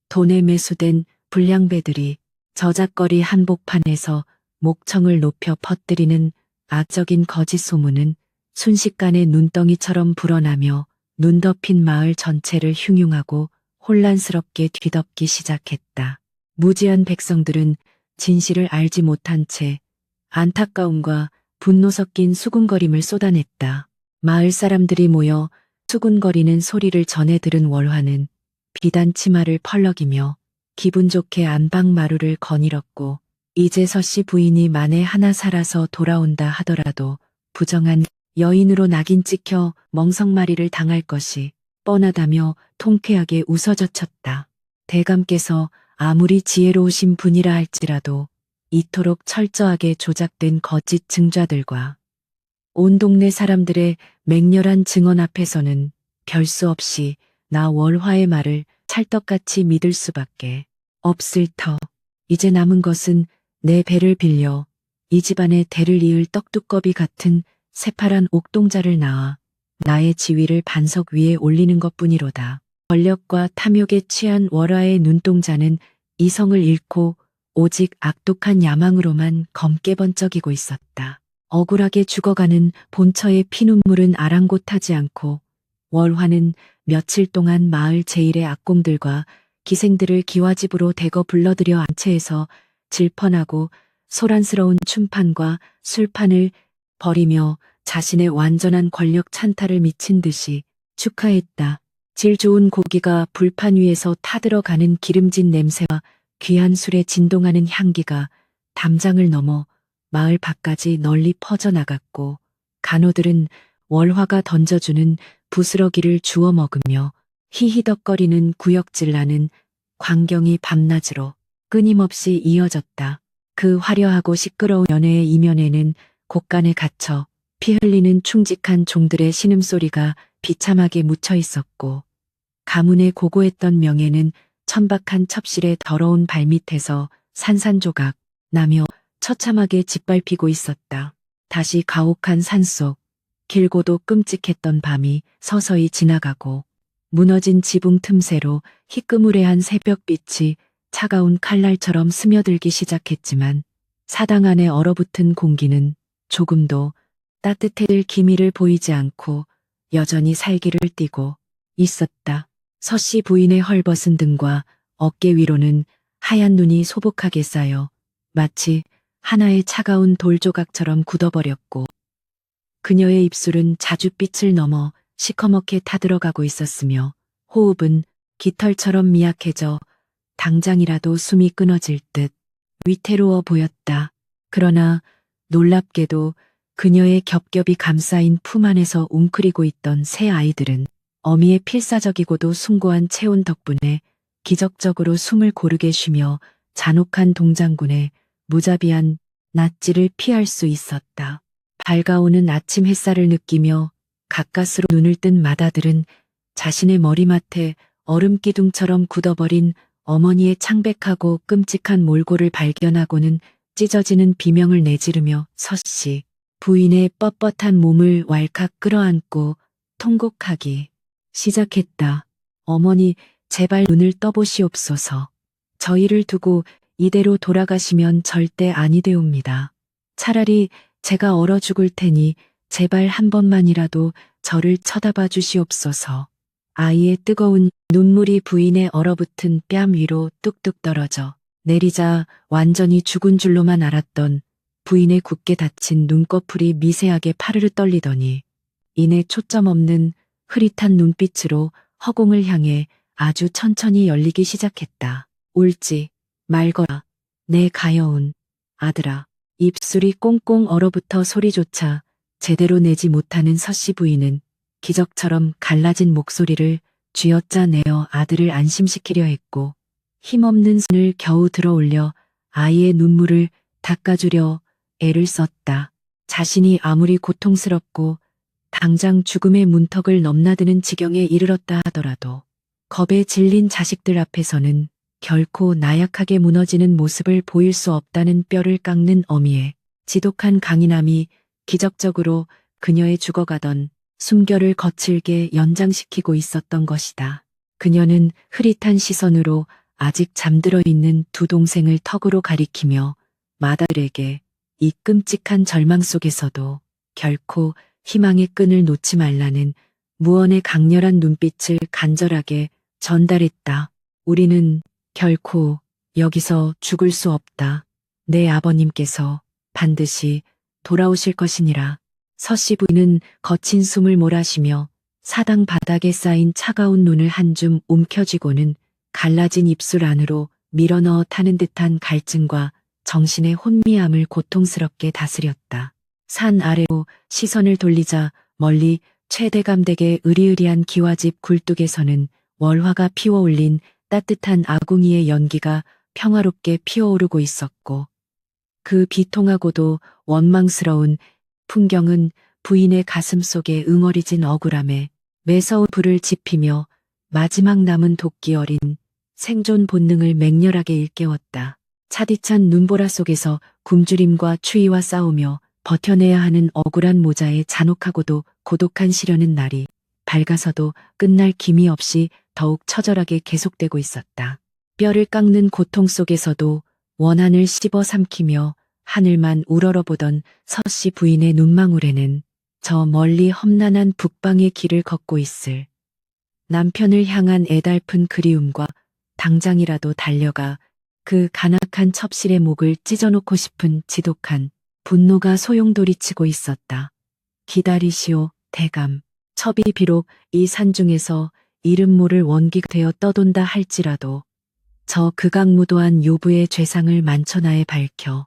돈에 매수된 불량배들이 저작거리 한복판에서 목청을 높여 퍼뜨리는 악적인 거짓 소문은 순식간에 눈덩이처럼 불어나며 눈 덮인 마을 전체를 흉흉하고 혼란스럽게 뒤덮기 시작했다. 무지한 백성들은 진실을 알지 못한 채 안타까움과 분노 섞인 수군거림을 쏟아냈다. 마을 사람들이 모여 수군거리는 소리를 전해 들은 월화는 비단 치마를 펄럭이며 기분 좋게 안방마루를 거닐었고 이제 서씨 부인이 만에 하나 살아서 돌아온다 하더라도 부정한 여인으로 낙인 찍혀 멍석마리를 당할 것이 뻔하다며 통쾌하게 웃어젖혔다. 대감께서 아무리 지혜로우신 분이라 할지라도 이토록 철저하게 조작된 거짓 증좌들과 온 동네 사람들의 맹렬한 증언 앞에서는 별 수 없이 나 월화의 말을 찰떡같이 믿을 수밖에 없을 터. 이제 남은 것은 내 배를 빌려 이 집안의 대를 이을 떡두꺼비 같은 새파란 옥동자를 낳아 나의 지위를 반석 위에 올리는 것뿐이로다. 권력과 탐욕에 취한 월화의 눈동자는 이성을 잃고 오직 악독한 야망으로만 검게 번쩍이고 있었다. 억울하게 죽어가는 본처의 피눈물은 아랑곳하지 않고 월화는 며칠 동안 마을 제일의 악공들과 기생들을 기와집으로 대거 불러들여 안채해서 질펀하고 소란스러운 춤판과 술판을 벌이며 자신의 완전한 권력 찬탈을 미친 듯이 축하했다. 질 좋은 고기가 불판 위에서 타들어가는 기름진 냄새와 귀한 술에 진동하는 향기가 담장을 넘어 마을 밖까지 널리 퍼져나갔고 간호들은 월화가 던져주는 부스러기를 주워 먹으며 히히덕거리는 구역질 나는 광경이 밤낮으로 끊임없이 이어졌다. 그 화려하고 시끄러운 연회의 이면에는 곳간에 갇혀 피 흘리는 충직한 종들의 신음소리가 비참하게 묻혀 있었고 가문의 고고했던 명예는 천박한 첩실의 더러운 발밑에서 산산조각 나며 처참하게 짓밟히고 있었다. 다시 가혹한 산속, 길고도 끔찍했던 밤이 서서히 지나가고 무너진 지붕 틈새로 희끄무레한 새벽빛이 차가운 칼날처럼 스며들기 시작했지만 사당 안에 얼어붙은 공기는 조금도 따뜻해질 기미를 보이지 않고 여전히 살기를 띠고 있었다. 서씨 부인의 헐벗은 등과 어깨 위로는 하얀 눈이 소복하게 쌓여 마치 하나의 차가운 돌조각처럼 굳어버렸고 그녀의 입술은 자줏빛을 넘어 시커멓게 타들어가고 있었으며 호흡은 깃털처럼 미약해져 당장이라도 숨이 끊어질 듯 위태로워 보였다. 그러나 놀랍게도 그녀의 겹겹이 감싸인 품 안에서 웅크리고 있던 새 아이들은 어미의 필사적이고도 숭고한 체온 덕분에 기적적으로 숨을 고르게 쉬며 잔혹한 동장군의 무자비한 낫지를 피할 수 있었다. 밝아오는 아침 햇살을 느끼며 가까스로 눈을 뜬 마다들은 자신의 머리맡에 얼음기둥처럼 굳어버린 어머니의 창백하고 끔찍한 몰골을 발견하고는 찢어지는 비명을 내지르며 서씨 부인의 뻣뻣한 몸을 왈칵 끌어안고 통곡하기 시작했다. 어머니, 제발 눈을 떠보시옵소서. 저희를 두고 이대로 돌아가시면 절대 아니 되옵니다. 차라리 제가 얼어 죽을 테니 제발 한 번만이라도 저를 쳐다봐 주시옵소서. 아이의 뜨거운 눈물이 부인의 얼어붙은 뺨 위로 뚝뚝 떨어져 내리자 완전히 죽은 줄로만 알았던 부인의 굳게 닫힌 눈꺼풀이 미세하게 파르르 떨리더니 이내 초점 없는 흐릿한 눈빛으로 허공을 향해 아주 천천히 열리기 시작했다. 울지 말거라. 내 가여운 아들아. 입술이 꽁꽁 얼어붙어 소리조차 제대로 내지 못하는 서씨 부인은 기적처럼 갈라진 목소리를 쥐어짜내어 아들을 안심시키려 했고 힘없는 손을 겨우 들어 올려 아이의 눈물을 닦아주려 애를 썼다. 자신이 아무리 고통스럽고 당장 죽음의 문턱을 넘나드는 지경에 이르렀다 하더라도 겁에 질린 자식들 앞에서는 결코 나약하게 무너지는 모습을 보일 수 없다는 뼈를 깎는 어미의 지독한 강인함이 기적적으로 그녀의 죽어가던 숨결을 거칠게 연장시키고 있었던 것이다. 그녀는 흐릿한 시선으로 아직 잠들어 있는 두 동생을 턱으로 가리키며 마다들에게 이 끔찍한 절망 속에서도 결코 희망의 끈을 놓지 말라는 무언의 강렬한 눈빛을 간절하게 전달했다. 우리는 결코 여기서 죽을 수 없다. 내 아버님께서 반드시 돌아오실 것이니라. 서씨 부인은 거친 숨을 몰아쉬며 사당 바닥에 쌓인 차가운 눈을 한 줌 움켜쥐고는 갈라진 입술 안으로 밀어넣어 타는 듯한 갈증과 정신의 혼미함을 고통스럽게 다스렸다. 산 아래로 시선을 돌리자 멀리 최대감댁의 으리으리한 기와집 굴뚝에서는 월화가 피워올린 따뜻한 아궁이의 연기가 평화롭게 피어오르고 있었고 그 비통하고도 원망스러운 풍경은 부인의 가슴 속에 응어리진 억울함에 매서운 불을 지피며 마지막 남은 도끼 어린 생존 본능을 맹렬하게 일깨웠다. 차디찬 눈보라 속에서 굶주림과 추위와 싸우며 버텨내야 하는 억울한 모자의 잔혹하고도 고독한 시련은 날이 밝아서도 끝날 기미 없이 더욱 처절하게 계속되고 있었다. 뼈를 깎는 고통 속에서도 원한을 씹어 삼키며 하늘만 우러러보던 서씨 부인의 눈망울에는 저 멀리 험난한 북방의 길을 걷고 있을 남편을 향한 애달픈 그리움과 당장이라도 달려가 그 간악한 첩실의 목을 찢어놓고 싶은 지독한 분노가 소용돌이치고 있었다. 기다리시오, 대감. 첩이 비록 이 산중에서 이름 모를 원기가 되어 떠돈다 할지라도 저 극악무도한 요부의 죄상을 만천하에 밝혀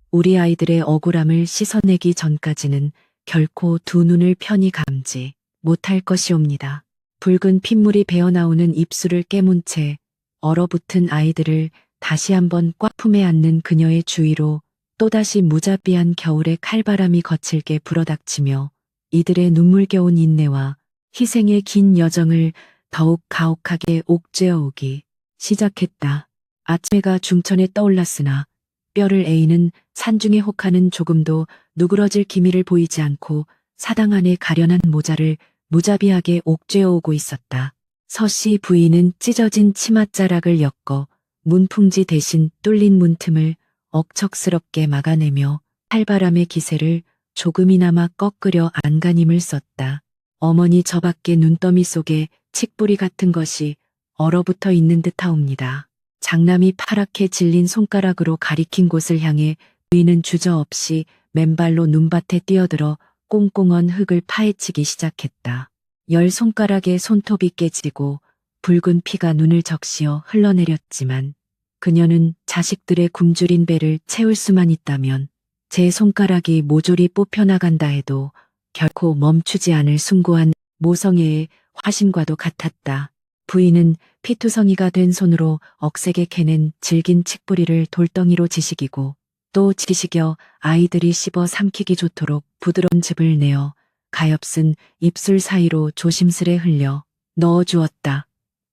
우리 아이들의 억울함을 씻어내기 전까지는 결코 두 눈을 편히 감지 못할 것이옵니다. 붉은 핏물이 배어나오는 입술을 깨문 채 얼어붙은 아이들을 다시 한번 꽉 품에 안는 그녀의 주위로 또다시 무자비한 겨울의 칼바람이 거칠게 불어닥치며 이들의 눈물겨운 인내와 희생의 긴 여정을 더욱 가혹하게 옥죄어오기 시작했다. 아침해가 중천에 떠올랐으나 뼈를 에이는 산중의 혹한은 조금도 누그러질 기미를 보이지 않고 사당 안에 가련한 모자를 무자비하게 옥죄어오고 있었다. 서씨 부인은 찢어진 치맛자락을 엮어 문풍지 대신 뚫린 문틈을 억척스럽게 막아내며 칼바람의 기세를 조금이나마 꺾으려 안간힘을 썼다. 어머니 저 밖에 눈더미 속에 칡뿌리 같은 것이 얼어붙어 있는 듯하옵니다. 장남이 파랗게 질린 손가락으로 가리킨 곳을 향해 부인은 주저없이 맨발로 눈밭에 뛰어들어 꽁꽁언 흙을 파헤치기 시작했다. 열 손가락의 손톱이 깨지고 붉은 피가 눈을 적시어 흘러내렸지만 그녀는 자식들의 굶주린 배를 채울 수만 있다면 제 손가락이 모조리 뽑혀나간다 해도 결코 멈추지 않을 숭고한 모성애의 화신과도 같았다. 부인은 피투성이가 된 손으로 억세게 캐낸 질긴 칡뿌리를 돌덩이로 지식이고 또 지식여 아이들이 씹어 삼키기 좋도록 부드러운 즙을 내어 가엾은 입술 사이로 조심스레 흘려 넣어주었다.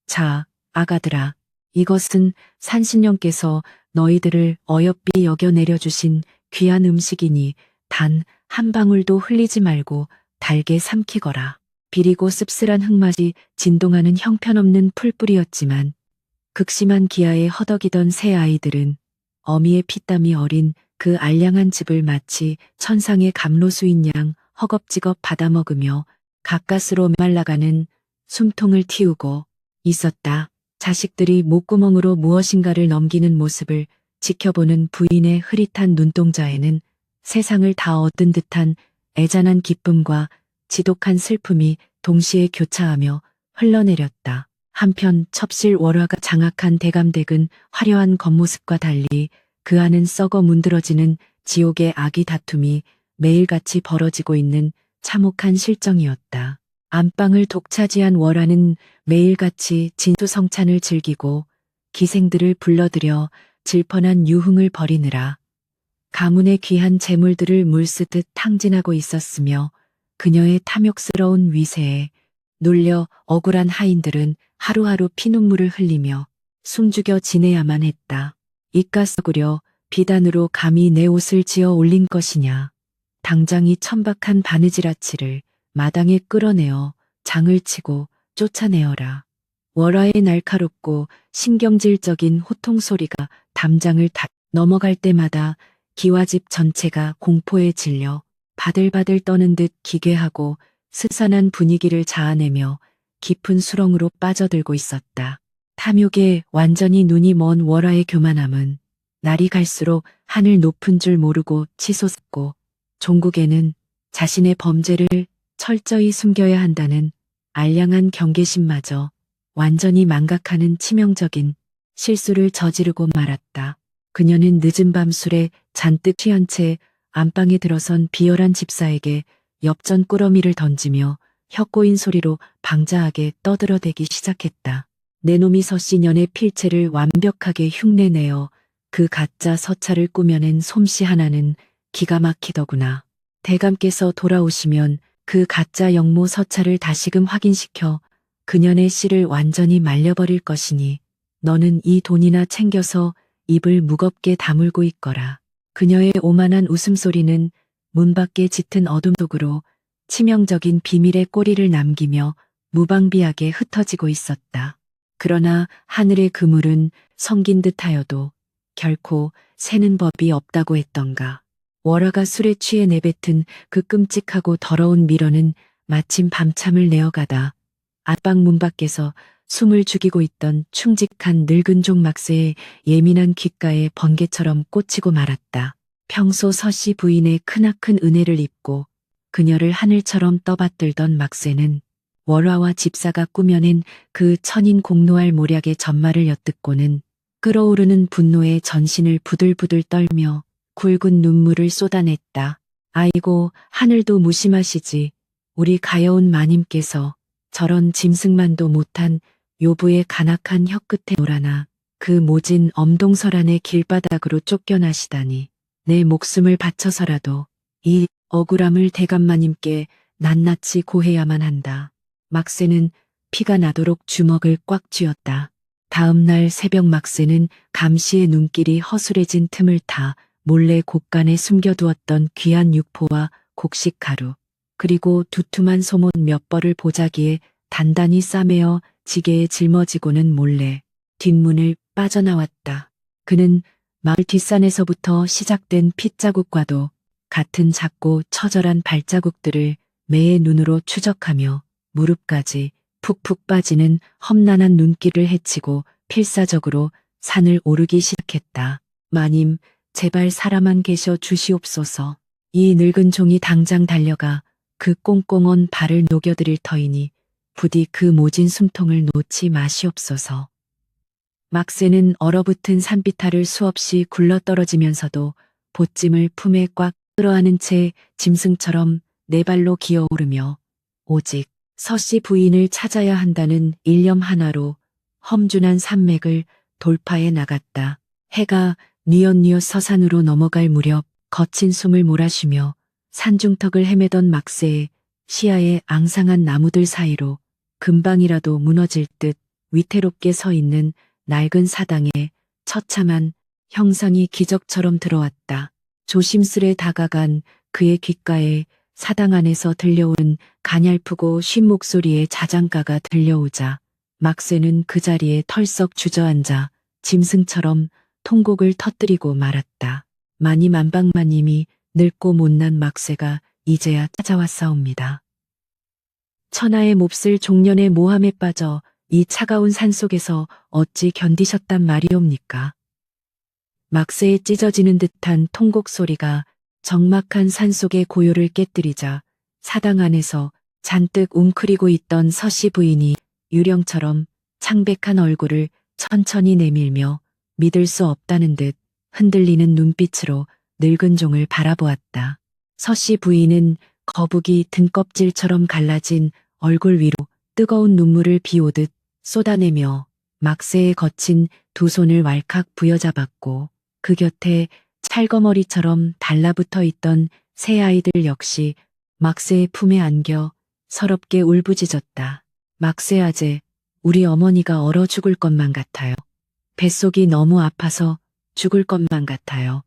자, 아가들아, 이것은 산신령께서 너희들을 어여삐 여겨 내려주신 귀한 음식이니 단 한 방울도 흘리지 말고 달게 삼키거라. 비리고 씁쓸한 흙맛이 진동하는 형편없는 풀뿌리였지만 극심한 기아에 허덕이던 새 아이들은 어미의 피땀이 어린 그 알량한 즙을 마치 천상의 감로수인 양 허겁지겁 받아먹으며 가까스로 말라가는 숨통을 틔우고 있었다. 자식들이 목구멍으로 무엇인가를 넘기는 모습을 지켜보는 부인의 흐릿한 눈동자에는 세상을 다 얻은 듯한 애잔한 기쁨과 지독한 슬픔이 동시에 교차하며 흘러내렸다. 한편 첩실 월화가 장악한 대감댁은 화려한 겉모습과 달리 그 안은 썩어 문드러지는 지옥의 악의 다툼이 매일같이 벌어지고 있는 참혹한 실정이었다. 안방을 독차지한 월화는 매일같이 진수성찬을 즐기고 기생들을 불러들여 질펀한 유흥을 벌이느라 가문의 귀한 재물들을 물쓰듯 탕진하고 있었으며 그녀의 탐욕스러운 위세에 놀려 억울한 하인들은 하루하루 피눈물을 흘리며 숨죽여 지내야만 했다. 이깟 썩으려 비단으로 감히 내 옷을 지어 올린 것이냐. 당장 이 천박한 바느질아치를 마당에 끌어내어 장을 치고 쫓아내어라. 월화의 날카롭고 신경질적인 호통소리가 담장을 다 넘어갈 때마다 기와집 전체가 공포에 질려 바들바들 떠는 듯 기괴하고 스산한 분위기를 자아내며 깊은 수렁으로 빠져들고 있었다. 탐욕에 완전히 눈이 먼 월화의 교만함은 날이 갈수록 하늘 높은 줄 모르고 치솟았고 종국에는 자신의 범죄를 철저히 숨겨야 한다는 알량한 경계심마저 완전히 망각하는 치명적인 실수를 저지르고 말았다. 그녀는 늦은 밤술에 잔뜩 취한 채 안방에 들어선 비열한 집사에게 엽전 꾸러미를 던지며 혀꼬인 소리로 방자하게 떠들어대기 시작했다. 내 놈이 서씨년의 필체를 완벽하게 흉내내어 그 가짜 서찰을 꾸며낸 솜씨 하나는 기가 막히더구나. 대감께서 돌아오시면 그 가짜 영모 서찰을 다시금 확인시켜 그년의 씨를 완전히 말려버릴 것이니 너는 이 돈이나 챙겨서 입을 무겁게 다물고 있거라. 그녀의 오만한 웃음소리는 문 밖의 짙은 어둠 속으로 치명적인 비밀의 꼬리를 남기며 무방비하게 흩어지고 있었다. 그러나 하늘의 그물은 성긴 듯하여도 결코 새는 법이 없다고 했던가. 월화가 술에 취해 내뱉은 그 끔찍하고 더러운 밀어는 마침 밤참을 내어가다 안방 문 밖에서 숨을 죽이고 있던 충직한 늙은 종 막새의 예민한 귓가에 번개처럼 꽂히고 말았다. 평소 서씨 부인의 크나큰 은혜를 입고 그녀를 하늘처럼 떠받들던 막새는 월화와 집사가 꾸며낸 그 천인 공노할 모략의 전말을 엿듣고는 끓어오르는 분노에 전신을 부들부들 떨며 굵은 눈물을 쏟아냈다. 아이고, 하늘도 무심하시지. 우리 가여운 마님께서 저런 짐승만도 못한 요부의 간악한 혀끝에 놀아나 그 모진 엄동설안의 길바닥으로 쫓겨나시다니. 내 목숨을 바쳐서라도 이 억울함을 대감마님께 낱낱이 고해야만 한다. 막새는 피가 나도록 주먹을 꽉 쥐었다. 다음 날 새벽 막새는 감시의 눈길이 허술해진 틈을 타 몰래 곳간에 숨겨두었던 귀한 육포와 곡식 가루, 그리고 두툼한 소못 몇 벌을 보자기에 단단히 싸매어 지게에 짊어지고는 몰래 뒷문을 빠져나왔다. 그는 마을 뒷산에서부터 시작된 핏자국과도 같은 작고 처절한 발자국들을 매의 눈으로 추적하며 무릎까지 푹푹 빠지는 험난한 눈길을 헤치고 필사적으로 산을 오르기 시작했다. 마님, 제발 살아만 계셔 주시옵소서. 이 늙은 종이 당장 달려가 그 꽁꽁언 발을 녹여드릴 터이니 부디 그 모진 숨통을 놓지 마시옵소서. 막새는 얼어붙은 산비탈을 수없이 굴러떨어지면서도 보찜을 품에 꽉 끌어안은 채 짐승처럼 네 발로 기어오르며 오직 서씨 부인을 찾아야 한다는 일념 하나로 험준한 산맥을 돌파해 나갔다. 해가 뉘엿뉘엿 서산으로 넘어갈 무렵 거친 숨을 몰아쉬며 산중턱을 헤매던 막새의 시야에 앙상한 나무들 사이로 금방이라도 무너질 듯 위태롭게 서 있는 낡은 사당에 처참한 형상이 기적처럼 들어왔다. 조심스레 다가간 그의 귓가에 사당 안에서 들려오는 가냘프고 쉰 목소리의 자장가가 들려오자 막새는 그 자리에 털썩 주저앉아 짐승처럼 통곡을 터뜨리고 말았다. 마님안방마님이 늙고 못난 막새가 이제야 찾아왔사옵니다. 천하의 몹쓸 종년의 모함에 빠져 이 차가운 산속에서 어찌 견디셨단 말이옵니까? 막새에 찢어지는 듯한 통곡 소리가 적막한 산속의 고요를 깨뜨리자 사당 안에서 잔뜩 웅크리고 있던 서씨 부인이 유령처럼 창백한 얼굴을 천천히 내밀며 믿을 수 없다는 듯 흔들리는 눈빛으로 늙은 종을 바라보았다. 서씨 부인은 거북이 등껍질처럼 갈라진 얼굴 위로 뜨거운 눈물을 비오듯 쏟아내며 막새에 거친 두 손을 왈칵 부여잡았고 그 곁에 찰거머리처럼 달라붙어 있던 새 아이들 역시 막새의 품에 안겨 서럽게 울부짖었다. 막새 아재, 우리 어머니가 얼어 죽을 것만 같아요. 뱃속이 너무 아파서 죽을 것만 같아요.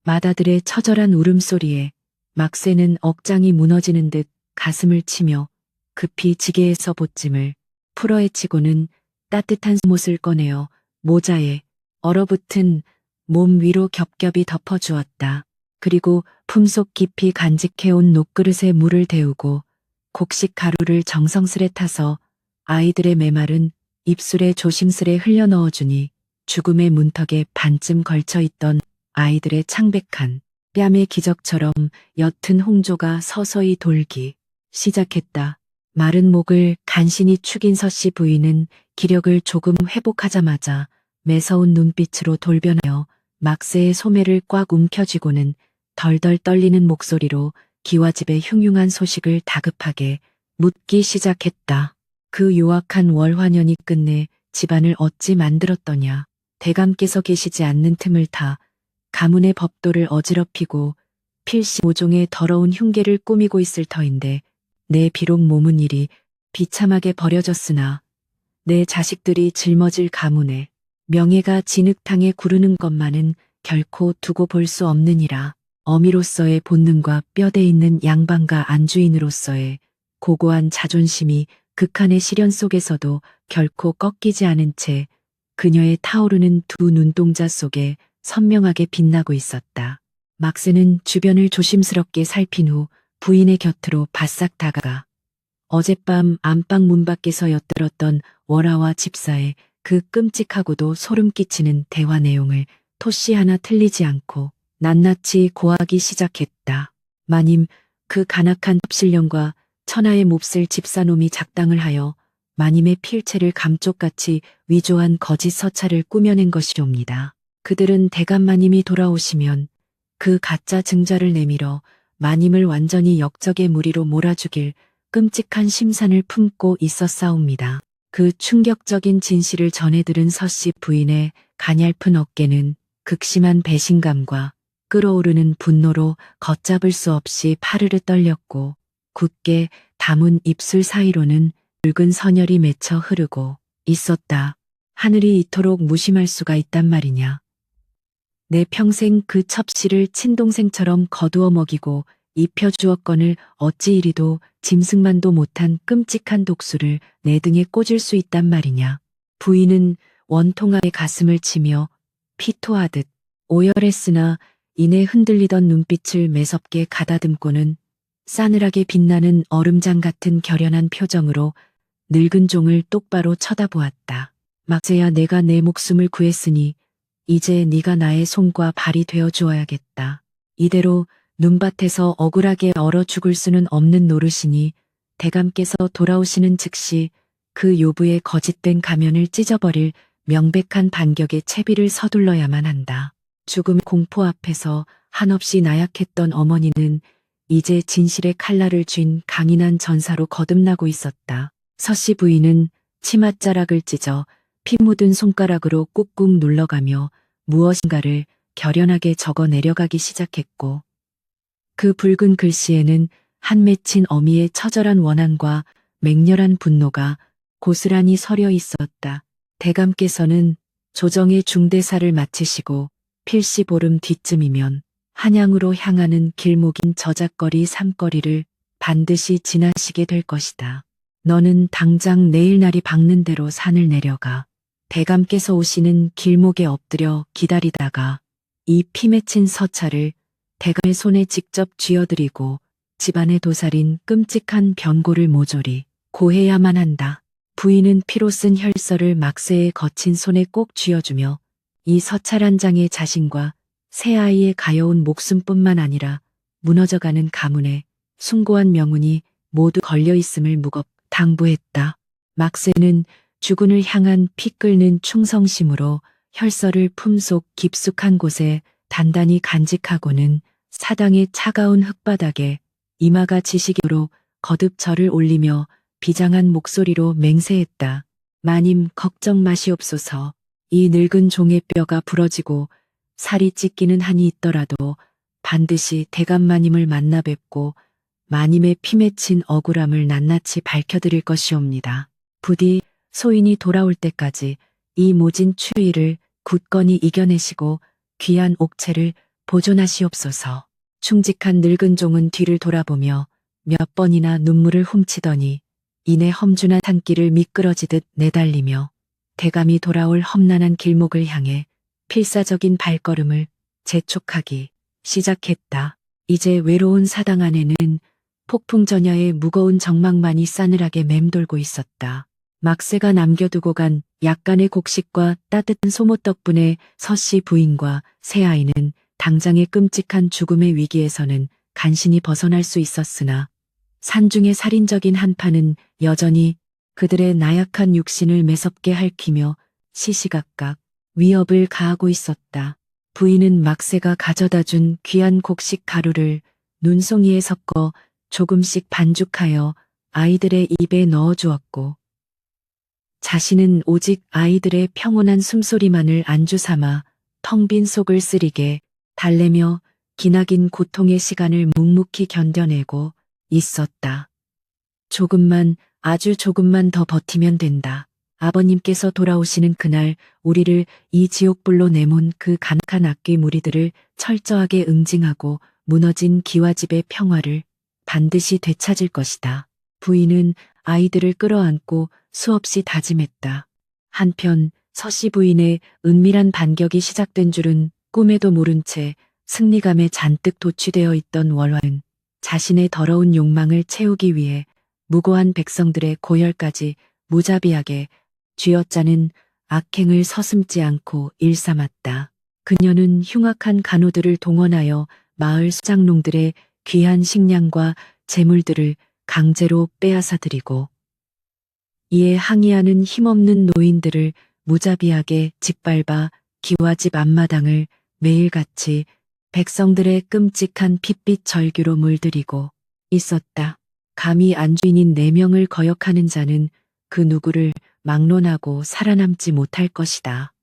맏아들의 처절한 울음소리에 막새는 억장이 무너지는 듯 가슴을 치며 급히 지게에서 보찜을 풀어헤치고는 따뜻한 못을 꺼내어 모자에 얼어붙은 몸 위로 겹겹이 덮어주었다. 그리고 품속 깊이 간직해온 녹그릇에 물을 데우고 곡식 가루를 정성스레 타서 아이들의 메마른 입술에 조심스레 흘려 넣어주니 죽음의 문턱에 반쯤 걸쳐있던 아이들의 창백한 뺨의 기적처럼 옅은 홍조가 서서히 돌기 시작했다. 마른 목을 간신히 축인 서씨 부인은 기력을 조금 회복하자마자 매서운 눈빛으로 돌변하여 막새의 소매를 꽉 움켜쥐고는 덜덜 떨리는 목소리로 기와집의 흉흉한 소식을 다급하게 묻기 시작했다. 그 요악한 월화년이 끝내 집안을 어찌 만들었더냐. 대감께서 계시지 않는 틈을 타 가문의 법도를 어지럽히고 필시 모종의 더러운 흉계를 꾸미고 있을 터인데 내 비록 몸은 일이 비참하게 버려졌으나 내 자식들이 짊어질 가문에 명예가 진흙탕에 구르는 것만은 결코 두고 볼 수 없느니라. 어미로서의 본능과 뼈대 있는 양반과 안주인으로서의 고고한 자존심이 극한의 시련 속에서도 결코 꺾이지 않은 채 그녀의 타오르는 두 눈동자 속에 선명하게 빛나고 있었다. 막새는 주변을 조심스럽게 살핀 후 부인의 곁으로 바싹 다가가 어젯밤 안방 문 밖에서 엿들었던 월화와 집사의 그 끔찍하고도 소름 끼치는 대화 내용을 토씨 하나 틀리지 않고 낱낱이 고하기 시작했다. 마님, 그 간악한 첩실령과 천하의 몹쓸 집사놈이 작당을 하여 마님의 필체를 감쪽같이 위조한 거짓 서찰을 꾸며낸 것이옵니다. 그들은 대감 마님이 돌아오시면 그 가짜 증자를 내밀어 마님을 완전히 역적의 무리로 몰아주길 끔찍한 심산을 품고 있었사옵니다. 그 충격적인 진실을 전해 들은 서씨 부인의 가냘픈 어깨는 극심한 배신감과 끓어오르는 분노로 걷잡을 수 없이 파르르 떨렸고 굳게 담은 입술 사이로는 붉은 선혈이 맺혀 흐르고 있었다. 하늘이 이토록 무심할 수가 있단 말이냐. 내 평생 그 첩씨를 친동생처럼 거두어 먹이고 입혀주었거늘 어찌 이리도 짐승만도 못한 끔찍한 독수를 내 등에 꽂을 수 있단 말이냐. 부인은 원통하게 가슴을 치며 피토하듯 오열했으나 이내 흔들리던 눈빛을 매섭게 가다듬고는 싸늘하게 빛나는 얼음장 같은 결연한 표정으로 늙은 종을 똑바로 쳐다보았다. 막새야, 내가 내 목숨을 구했으니 이제 네가 나의 손과 발이 되어 주어야겠다. 이대로 눈밭에서 억울하게 얼어 죽을 수는 없는 노릇이니 대감께서 돌아오시는 즉시 그 요부의 거짓된 가면을 찢어버릴 명백한 반격의 채비를 서둘러야만 한다. 죽음의 공포 앞에서 한없이 나약했던 어머니는 이제 진실의 칼날을 쥔 강인한 전사로 거듭나고 있었다. 서씨 부인은 치맛자락을 찢어 피 묻은 손가락으로 꾹꾹 눌러가며 무엇인가를 결연하게 적어 내려가기 시작했고 그 붉은 글씨에는 한 맺힌 어미의 처절한 원한과 맹렬한 분노가 고스란히 서려 있었다. 대감께서는 조정의 중대사를 마치시고 필시 보름 뒤쯤이면 한양으로 향하는 길목인 저작거리 삼거리를 반드시 지나시게 될 것이다. 너는 당장 내일 날이 밝는 대로 산을 내려가 대감께서 오시는 길목에 엎드려 기다리다가 이 피 맺힌 서찰을 대감의 손에 직접 쥐어드리고 집안의 도살인 끔찍한 변고를 모조리 고해야만 한다. 부인은 피로 쓴 혈서를 막새에 거친 손에 꼭 쥐어주며 이 서찰 한 장에 자신과 새 아이의 가여운 목숨뿐만 아니라 무너져가는 가문의 숭고한 명운이 모두 걸려있음을 무겁 당부했다. 막새는 주군을 향한 피 끓는 충성심으로 혈서를 품속 깊숙한 곳에 단단히 간직하고는 사당의 차가운 흙바닥에 이마가 지시기로 거듭 절을 올리며 비장한 목소리로 맹세했다. 마님 걱정 마시옵소서. 이 늙은 종의 뼈가 부러지고 살이 찢기는 한이 있더라도 반드시 대감 마님을 만나 뵙고 마님의 피 맺힌 억울함을 낱낱이 밝혀드릴 것이옵니다. 부디 소인이 돌아올 때까지 이 모진 추위를 굳건히 이겨내시고 귀한 옥체를 보존하시옵소서. 충직한 늙은 종은 뒤를 돌아보며 몇 번이나 눈물을 훔치더니 이내 험준한 산길을 미끄러지듯 내달리며 대감이 돌아올 험난한 길목을 향해 필사적인 발걸음을 재촉하기 시작했다. 이제 외로운 사당 안에는 폭풍전야의 무거운 정막만이 싸늘하게 맴돌고 있었다. 막새가 남겨두고 간 약간의 곡식과 따뜻한 소모 덕분에 서씨 부인과 새 아이는 당장의 끔찍한 죽음의 위기에서는 간신히 벗어날 수 있었으나 산중의 살인적인 한파는 여전히 그들의 나약한 육신을 매섭게 핥히며 시시각각 위협을 가하고 있었다. 부인은 막새가 가져다 준 귀한 곡식 가루를 눈송이에 섞어 조금씩 반죽하여 아이들의 입에 넣어주었고 자신은 오직 아이들의 평온한 숨소리만을 안주 삼아 텅 빈 속을 쓰리게 달래며 기나긴 고통의 시간을 묵묵히 견뎌내고 있었다. 조금만, 아주 조금만 더 버티면 된다. 아버님께서 돌아오시는 그날 우리를 이 지옥불로 내몬 그 간악한 악귀 무리들을 철저하게 응징하고 무너진 기와집의 평화를 반드시 되찾을 것이다. 부인은 아이들을 끌어안고 수없이 다짐했다. 한편 서씨 부인의 은밀한 반격이 시작된 줄은 꿈에도 모른 채 승리감에 잔뜩 도취되어 있던 월화는 자신의 더러운 욕망을 채우기 위해 무고한 백성들의 고열까지 무자비하게 쥐어짜는 악행을 서슴지 않고 일삼았다. 그녀는 흉악한 간호들을 동원하여 마을 수장농들의 귀한 식량과 재물들을 강제로 빼앗아들이고 이에 항의하는 힘없는 노인들을 무자비하게 짓밟아 기와집 앞마당을 매일같이 백성들의 끔찍한 핏빛 절규로 물들이고 있었다. 감히 안주인인 4명을 거역하는 자는 그 누구를 막론하고 살아남지 못할 것이다.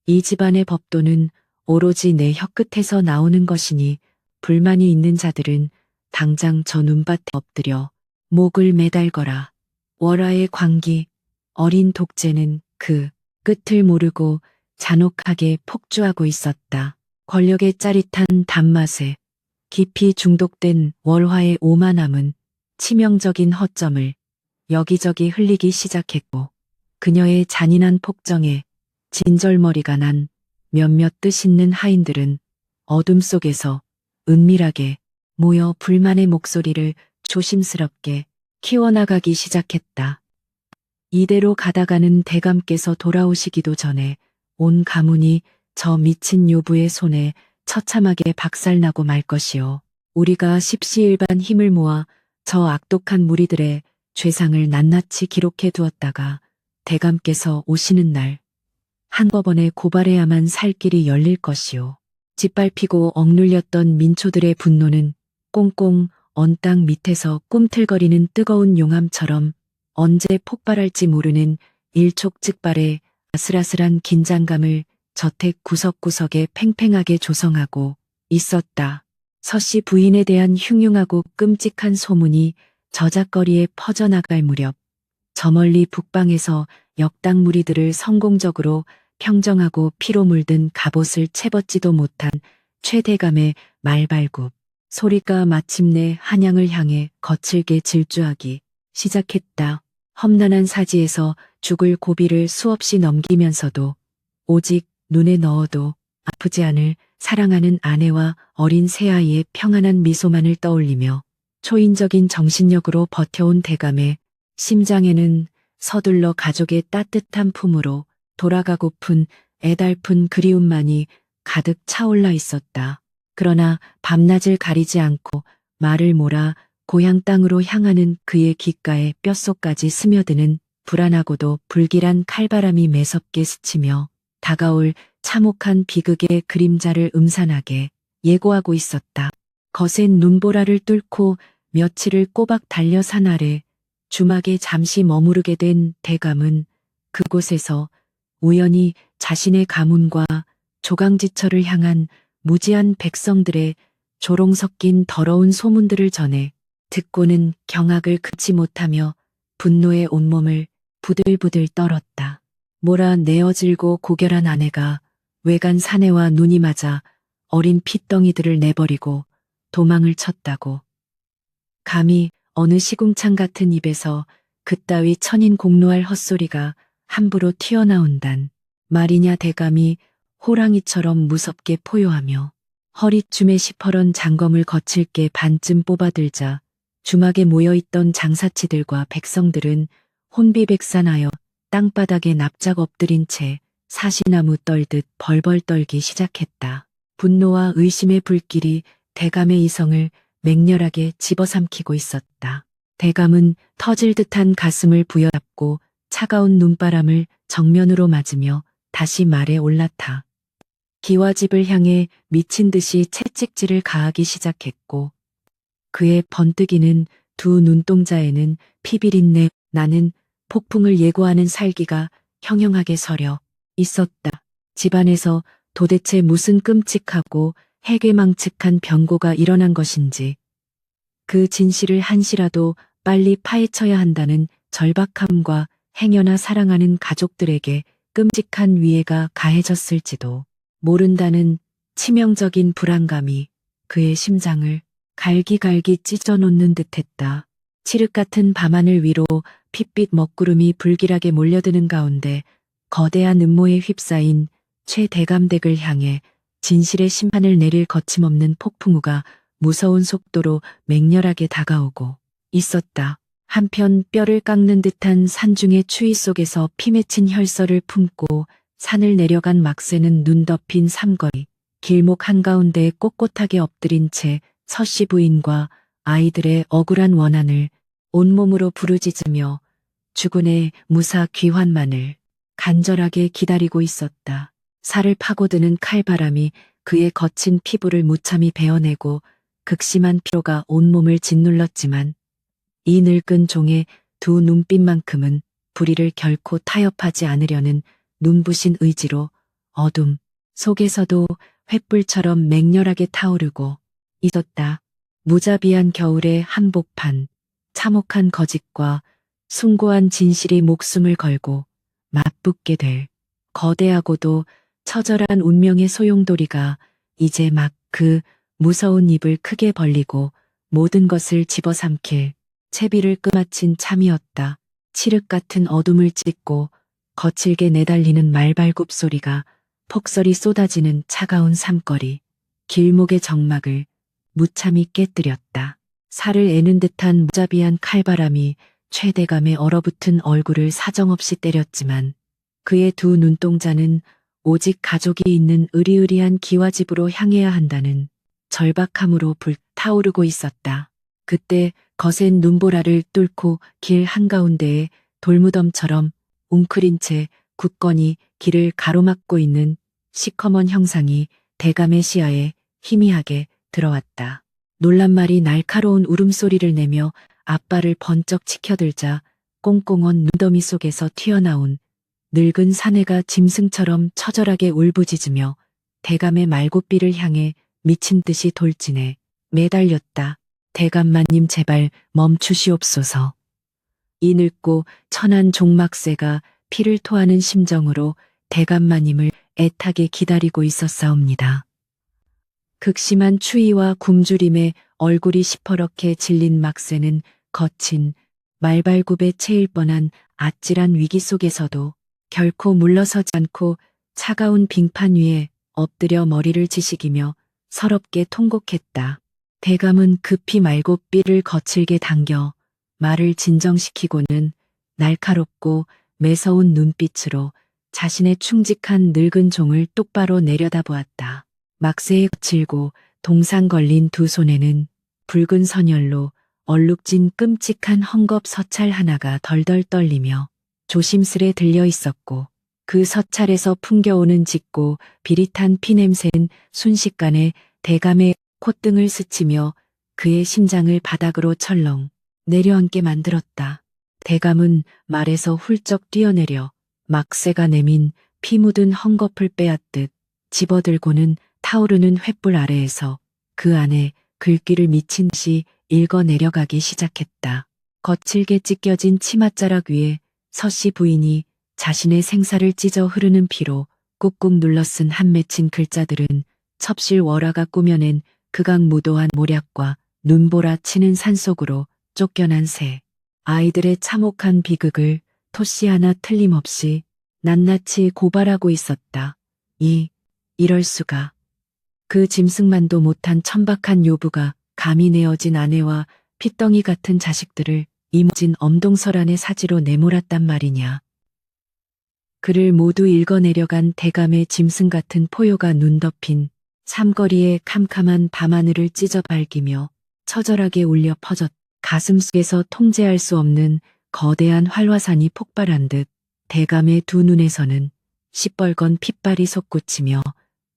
이 집안의 법도는 오로지 내 혀끝에서 나오는 것이니 불만이 있는 자들은 당장 저 눈밭에 엎드려 목을 매달거라. 월화의 광기, 어린 독재는 그 끝을 모르고 잔혹하게 폭주하고 있었다. 권력의 짜릿한 단맛에 깊이 중독된 월화의 오만함은 치명적인 허점을 여기저기 흘리기 시작했고 그녀의 잔인한 폭정에 진절머리가 난 몇몇 뜻있는 하인들은 어둠 속에서 은밀하게 모여 불만의 목소리를 조심스럽게 키워나가기 시작했다. 이대로 가다가는 대감께서 돌아오시기도 전에 온 가문이 저 미친 요부의 손에 처참하게 박살나고 말 것이요. 우리가 십시일반 힘을 모아 저 악독한 무리들의 죄상을 낱낱이 기록해 두었다가 대감께서 오시는 날 한꺼번에 고발해야만 살 길이 열릴 것이요. 짓밟히고 억눌렸던 민초들의 분노는 꽁꽁 언 땅 밑에서 꿈틀거리는 뜨거운 용암처럼 언제 폭발할지 모르는 일촉즉발의 아슬아슬한 긴장감을 저택 구석구석에 팽팽하게 조성하고 있었다. 서씨 부인에 대한 흉흉하고 끔찍한 소문이 저작거리에 퍼져나갈 무렵 저 멀리 북방에서 역당 무리들을 성공적으로 평정하고 피로 물든 갑옷을 채벗지도 못한 최대감의 말발굽 소리가 마침내 한양을 향해 거칠게 질주하기 시작했다. 험난한 사지에서 죽을 고비를 수없이 넘기면서도 오직 눈에 넣어도 아프지 않을 사랑하는 아내와 어린 새아이의 평안한 미소만을 떠올리며 초인적인 정신력으로 버텨온 대감의 심장에는 서둘러 가족의 따뜻한 품으로 돌아가고픈 애달픈 그리움만이 가득 차올라 있었다. 그러나 밤낮을 가리지 않고 말을 몰아 고향 땅으로 향하는 그의 귓가에 뼛속까지 스며드는 불안하고도 불길한 칼바람이 매섭게 스치며 다가올 참혹한 비극의 그림자를 음산하게 예고하고 있었다. 거센 눈보라를 뚫고 며칠을 꼬박 달려 산 아래 주막에 잠시 머무르게 된 대감은 그곳에서 우연히 자신의 가문과 조강지처를 향한 무지한 백성들의 조롱 섞인 더러운 소문들을 전해 듣고는 경악을 금치 못하며 분노에 온몸을 부들부들 떨었다. 몰아내어질고 고결한 아내가 외간 사내와 눈이 맞아 어린 핏덩이들을 내버리고 도망을 쳤다고. 감히 어느 시궁창 같은 입에서 그따위 천인 공노할 헛소리가 함부로 튀어나온단 말이냐. 대감이 호랑이처럼 무섭게 포효하며 허리춤에 시퍼런 장검을 거칠게 반쯤 뽑아들자 주막에 모여있던 장사치들과 백성들은 혼비백산하여 땅바닥에 납작 엎드린 채 사시나무 떨듯 벌벌 떨기 시작했다. 분노와 의심의 불길이 대감의 이성을 맹렬하게 집어삼키고 있었다. 대감은 터질 듯한 가슴을 부여잡고 차가운 눈바람을 정면으로 맞으며 다시 말에 올라타 기와집을 향해 미친 듯이 채찍질을 가하기 시작했고 그의 번뜩이는 두 눈동자에는 피비린내 나는 폭풍을 예고하는 살기가 형형하게 서려 있었다. 집안에서 도대체 무슨 끔찍하고 해괴망측한 변고가 일어난 것인지 그 진실을 한시라도 빨리 파헤쳐야 한다는 절박함과 행여나 사랑하는 가족들에게 끔찍한 위해가 가해졌을지도 모른다는 치명적인 불안감이 그의 심장을 갈기갈기 찢어놓는 듯했다. 칠흑 같은 밤하늘 위로 핏빛 먹구름이 불길하게 몰려드는 가운데 거대한 음모에 휩싸인 최대감댁을 향해 진실의 심판을 내릴 거침없는 폭풍우가 무서운 속도로 맹렬하게 다가오고 있었다. 한편 뼈를 깎는 듯한 산중의 추위 속에서 피맺힌 혈서를 품고 산을 내려간 막새는 눈 덮인 삼거리, 길목 한가운데에 꼿꼿하게 엎드린 채 서씨 부인과 아이들의 억울한 원한을 온몸으로 부르짖으며 주군의 무사 귀환만을 간절하게 기다리고 있었다. 살을 파고드는 칼바람이 그의 거친 피부를 무참히 베어내고 극심한 피로가 온몸을 짓눌렀지만 이 늙은 종의 두 눈빛만큼은 불의를 결코 타협하지 않으려는 눈부신 의지로 어둠 속에서도 횃불처럼 맹렬하게 타오르고 있었다. 무자비한 겨울의 한복판, 참혹한 거짓과 숭고한 진실이 목숨을 걸고 맞붙게 될 거대하고도 처절한 운명의 소용돌이가 이제 막 그 무서운 입을 크게 벌리고 모든 것을 집어삼킬 채비를 끄마친 참이었다. 칠흑 같은 어둠을 찢고 거칠게 내달리는 말발굽 소리가 폭설이 쏟아지는 차가운 삶거리, 길목의 정막을 무참히 깨뜨렸다. 살을 애는 듯한 무자비한 칼바람이 최대감의 얼어붙은 얼굴을 사정없이 때렸지만 그의 두 눈동자는 오직 가족이 있는 으리으리한 기와집으로 향해야 한다는 절박함으로 불타오르고 있었다. 그때 거센 눈보라를 뚫고 길 한가운데에 돌무덤처럼 웅크린 채 굳건히 길을 가로막고 있는 시커먼 형상이 대감의 시야에 희미하게 들어왔다. 놀란말이 날카로운 울음소리를 내며 앞발을 번쩍 치켜들자 꽁꽁언 눈더미 속에서 튀어나온 늙은 사내가 짐승처럼 처절하게 울부짖으며 대감의 말굽비를 향해 미친 듯이 돌진해 매달렸다. 대감마님 제발 멈추시옵소서. 이 늙고 천한 종막새가 피를 토하는 심정으로 대감마님을 애타게 기다리고 있었사옵니다. 극심한 추위와 굶주림에 얼굴이 시퍼렇게 질린 막새는 거친 말발굽에 채일 뻔한 아찔한 위기 속에서도 결코 물러서지 않고 차가운 빙판 위에 엎드려 머리를 지식이며 서럽게 통곡했다. 대감은 급히 말고삐를 거칠게 당겨 말을 진정시키고는 날카롭고 매서운 눈빛으로 자신의 충직한 늙은 종을 똑바로 내려다보았다. 막새에 거칠고 동상 걸린 두 손에는 붉은 선열로 얼룩진 끔찍한 헝겊 서찰 하나가 덜덜 떨리며 조심스레 들려 있었고 그 서찰에서 풍겨오는 짙고 비릿한 피냄새는 순식간에 대감의 콧등을 스치며 그의 심장을 바닥으로 철렁 내려앉게 만들었다. 대감은 말에서 훌쩍 뛰어내려 막새가 내민 피 묻은 헝겊을 빼앗듯 집어들고는 타오르는 횃불 아래에서 그 안에 글귀를 미친 듯이 읽어 내려가기 시작했다. 거칠게 찢겨진 치맛자락 위에 서씨 부인이 자신의 생사를 찢어 흐르는 피로 꾹꾹 눌러 쓴 한 맺힌 글자들은 첩실 월화가 꾸며낸 극악무도한 모략과 눈보라 치는 산속으로 쫓겨난 새 아이들의 참혹한 비극을 토씨 하나 틀림없이 낱낱이 고발하고 있었다. 이럴 수가. 그 짐승만도 못한 천박한 요부가 감히 내어진 아내와 핏덩이 같은 자식들을 이모진 엄동설 안에 사지로 내몰았단 말이냐. 그를 모두 읽어내려간 대감의 짐승 같은 포효가 눈 덮인 삼거리의 캄캄한 밤하늘을 찢어 밝히며 처절하게 울려 퍼졌 가슴속에서 통제할 수 없는 거대한 활화산이 폭발한 듯 대감의 두 눈에서는 시뻘건 핏발이 솟구치며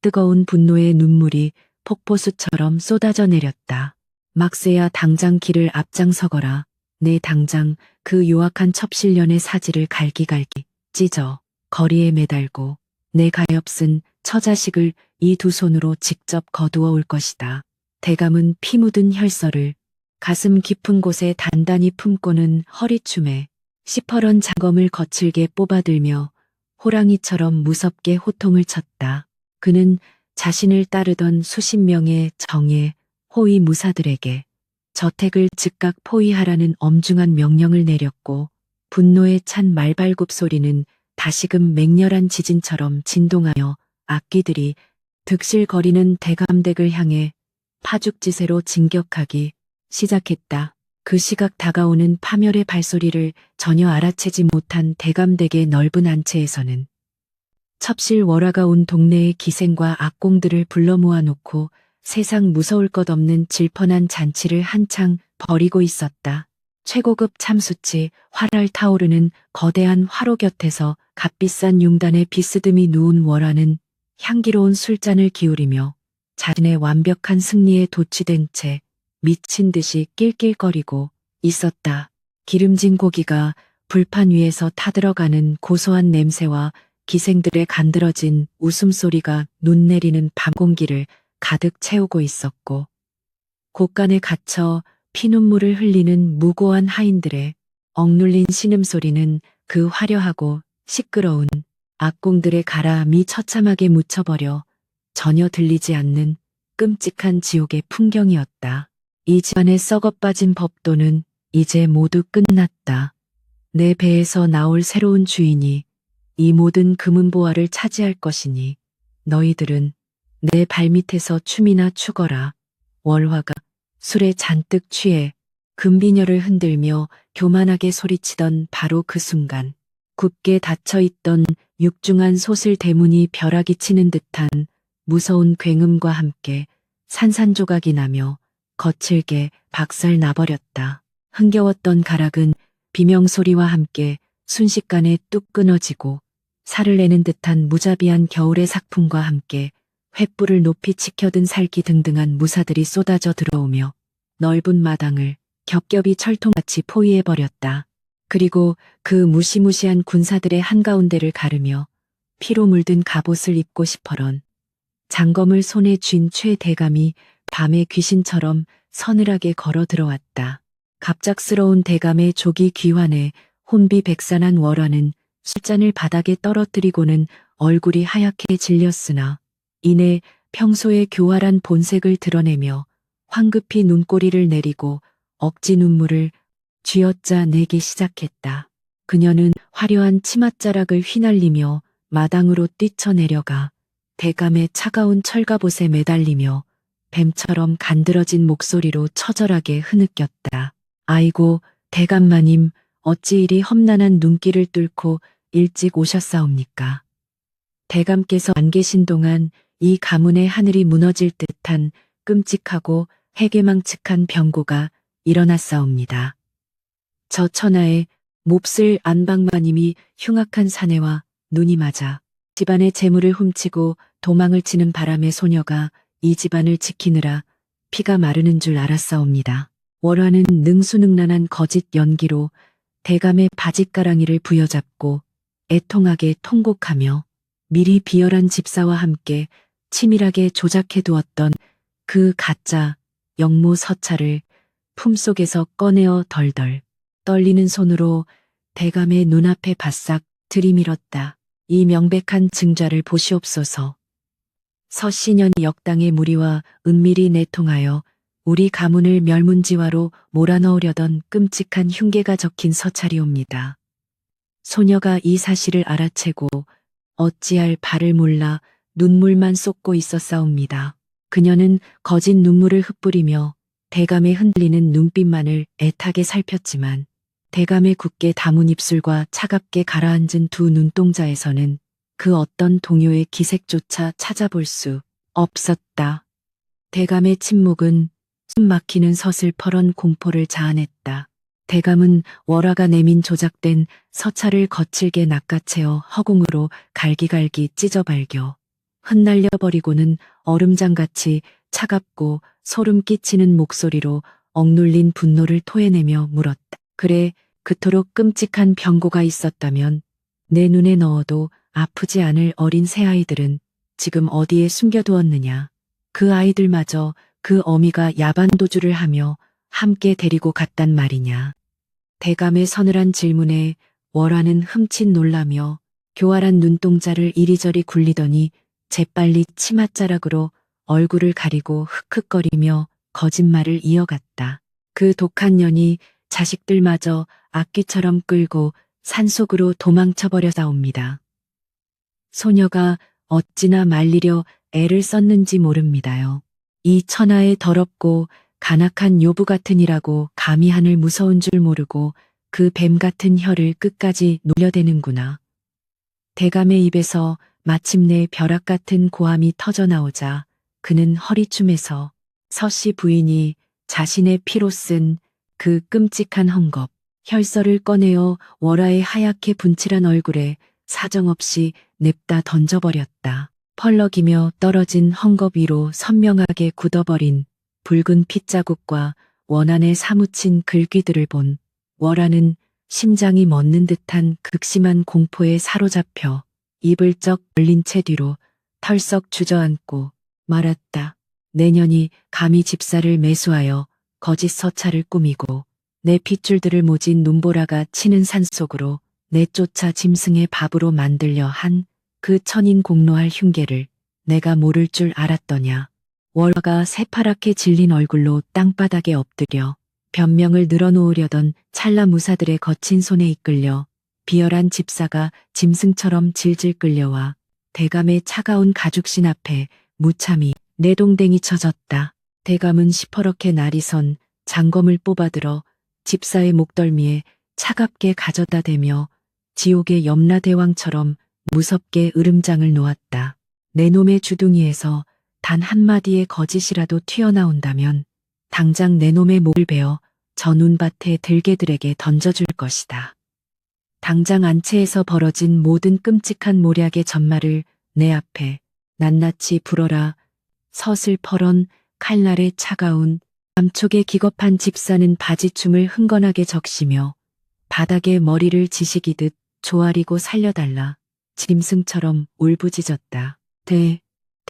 뜨거운 분노의 눈물이 폭포수처럼 쏟아져 내렸다. 막새야 당장 길을 앞장서거라. 내 당장 그 요악한 첩실련의 사지를 갈기갈기 찢어 거리에 매달고 내 가엾은 처자식을 이 두 손으로 직접 거두어 올 것이다. 대감은 피 묻은 혈서를 가슴 깊은 곳에 단단히 품고는 허리춤에 시퍼런 장검을 거칠게 뽑아들며 호랑이처럼 무섭게 호통을 쳤다. 그는 자신을 따르던 수십 명의 정예, 호위 무사들에게 저택을 즉각 포위하라는 엄중한 명령을 내렸고 분노에 찬 말발굽 소리는 다시금 맹렬한 지진처럼 진동하며 악기들이 득실거리는 대감댁을 향해 파죽지세로 진격하기 시작했다. 그 시각 다가오는 파멸의 발소리를 전혀 알아채지 못한 대감댁의 넓은 안채에서는 첩실 월화가 온 동네의 기생과 악공들을 불러 모아놓고 세상 무서울 것 없는 질펀한 잔치를 한창 벌이고 있었다. 최고급 참수치 활활 타오르는 거대한 화로 곁에서 값비싼 융단에 비스듬히 누운 월화는 향기로운 술잔을 기울이며 자신의 완벽한 승리에 도취된 채 미친 듯이 낄낄거리고 있었다. 기름진 고기가 불판 위에서 타들어가는 고소한 냄새와 기생들의 간드러진 웃음소리가 눈 내리는 밤 공기를 가득 채우고 있었고 곳간에 갇혀 피눈물을 흘리는 무고한 하인들의 억눌린 신음소리는 그 화려하고 시끄러운 악공들의 가라함이 처참하게 묻혀버려 전혀 들리지 않는 끔찍한 지옥의 풍경이었다. 이 집안의 썩어빠진 법도는 이제 모두 끝났다. 내 배에서 나올 새로운 주인이 이 모든 금은보화를 차지할 것이니 너희들은 내 발밑에서 춤이나 추거라. 월화가 술에 잔뜩 취해 금비녀를 흔들며 교만하게 소리치던 바로 그 순간 굳게 닫혀있던 육중한 솥을 대문이 벼락이 치는 듯한 무서운 굉음과 함께 산산조각이 나며 거칠게 박살 나버렸다. 흥겨웠던 가락은 비명소리와 함께 순식간에 뚝 끊어지고 살을 내는 듯한 무자비한 겨울의 삭풍과 함께 횃불을 높이 치켜든 살기 등등한 무사들이 쏟아져 들어오며 넓은 마당을 겹겹이 철통같이 포위해버렸다. 그리고 그 무시무시한 군사들의 한가운데를 가르며 피로 물든 갑옷을 입고 싶어런 장검을 손에 쥔 최 대감이 밤의 귀신처럼 서늘하게 걸어 들어왔다. 갑작스러운 대감의 조기 귀환에 혼비백산한 월화는 술잔을 바닥에 떨어뜨리고는 얼굴이 하얗게 질렸으나 이내 평소의 교활한 본색을 드러내며 황급히 눈꼬리를 내리고 억지 눈물을 쥐어짜 내기 시작했다. 그녀는 화려한 치맛자락을 휘날리며 마당으로 뛰쳐내려가 대감의 차가운 철갑옷에 매달리며 뱀처럼 간드러진 목소리로 처절하게 흐느꼈다. 아이고, 대감마님, 어찌 이리 험난한 눈길을 뚫고 일찍 오셨사옵니까? 대감께서 안 계신 동안 이 가문의 하늘이 무너질 듯한 끔찍하고 해괴망측한 병고가 일어났사옵니다. 저 천하의 몹쓸 안방마님이 흉악한 사내와 눈이 맞아 집안의 재물을 훔치고 도망을 치는 바람에 소녀가 이 집안을 지키느라 피가 마르는 줄 알았사옵니다. 월화는 능수능란한 거짓 연기로 대감의 바짓가랑이를 부여잡고 애통하게 통곡하며 미리 비열한 집사와 함께 치밀하게 조작해 두었던 그 가짜 영모 서찰을 품속에서 꺼내어 덜덜 떨리는 손으로 대감의 눈앞에 바싹 들이밀었다. 이 명백한 증자를 보시옵소서. 서신현이 역당의 무리와 은밀히 내통하여 우리 가문을 멸문지화로 몰아넣으려던 끔찍한 흉계가 적힌 서찰이옵니다. 소녀가 이 사실을 알아채고 어찌할 바를 몰라 눈물만 쏟고 있었사옵니다. 그녀는 거짓 눈물을 흩뿌리며 대감의 흔들리는 눈빛만을 애타게 살폈지만 대감의 굳게 담은 입술과 차갑게 가라앉은 두 눈동자에서는 그 어떤 동요의 기색조차 찾아볼 수 없었다. 대감의 침묵은 숨 막히는 서슬퍼런 공포를 자아냈다. 대감은 월화가 내민 조작된 서찰을 거칠게 낚아채어 허공으로 갈기갈기 찢어발겨 흩날려 버리고는 얼음장같이 차갑고 소름 끼치는 목소리로 억눌린 분노를 토해내며 물었다. 그래, 그토록 끔찍한 병고가 있었다면 내 눈에 넣어도 아프지 않을 어린 새아이들은 지금 어디에 숨겨두었느냐. 그 아이들마저 그 어미가 야반도주를 하며 함께 데리고 갔단 말이냐. 대감의 서늘한 질문에 월화는 흠칫 놀라며 교활한 눈동자를 이리저리 굴리더니 재빨리 치맛자락으로 얼굴을 가리고 흑흑거리며 거짓말을 이어갔다. 그 독한 년이 자식들마저 악귀처럼 끌고 산속으로 도망쳐버려사옵니다. 소녀가 어찌나 말리려 애를 썼는지 모릅니다요. 이 천하의 더럽고 간악한 요부 같으니라고 감히 하늘 무서운 줄 모르고 그 뱀 같은 혀를 끝까지 놀려대는구나. 대감의 입에서 마침내 벼락 같은 고함이 터져나오자 그는 허리춤에서 서씨 부인이 자신의 피로 쓴 그 끔찍한 헝겊, 혈서를 꺼내어 월화의 하얗게 분칠한 얼굴에 사정없이 냅다 던져버렸다. 펄럭이며 떨어진 헝겊 위로 선명하게 굳어버린 붉은 핏자국과 원안에 사무친 글귀들을 본 월화는 심장이 멎는 듯한 극심한 공포에 사로잡혀 입을 쩍 벌린 채 뒤로 털썩 주저앉고 말았다. 내년이 감히 집사를 매수하여 거짓 서찰을 꾸미고 내 핏줄들을 모진 눈보라가 치는 산속으로 내쫓아 짐승의 밥으로 만들려 한 그 천인 공로할 흉계를 내가 모를 줄 알았더냐. 월화가 새파랗게 질린 얼굴로 땅바닥에 엎드려 변명을 늘어놓으려던 찰나무사들의 거친 손에 이끌려 비열한 집사가 짐승처럼 질질 끌려와 대감의 차가운 가죽신 앞에 무참히 내동댕이 쳐졌다. 대감은 시퍼렇게 날이 선 장검을 뽑아들어 집사의 목덜미에 차갑게 가져다 대며 지옥의 염라대왕처럼 무섭게 으름장을 놓았다. 내 놈의 주둥이에서 단 한마디의 거짓이라도 튀어나온다면 당장 내 놈의 목을 베어 저 눈밭에 들개들에게 던져줄 것이다. 당장 안채에서 벌어진 모든 끔찍한 모략의 전말을 내 앞에 낱낱이 불어라. 서슬퍼런 칼날의 차가운 감촉에 기겁한 집사는 바지춤을 흥건하게 적시며 바닥에 머리를 지식이듯 조아리고 살려달라. 짐승처럼 울부짖었다.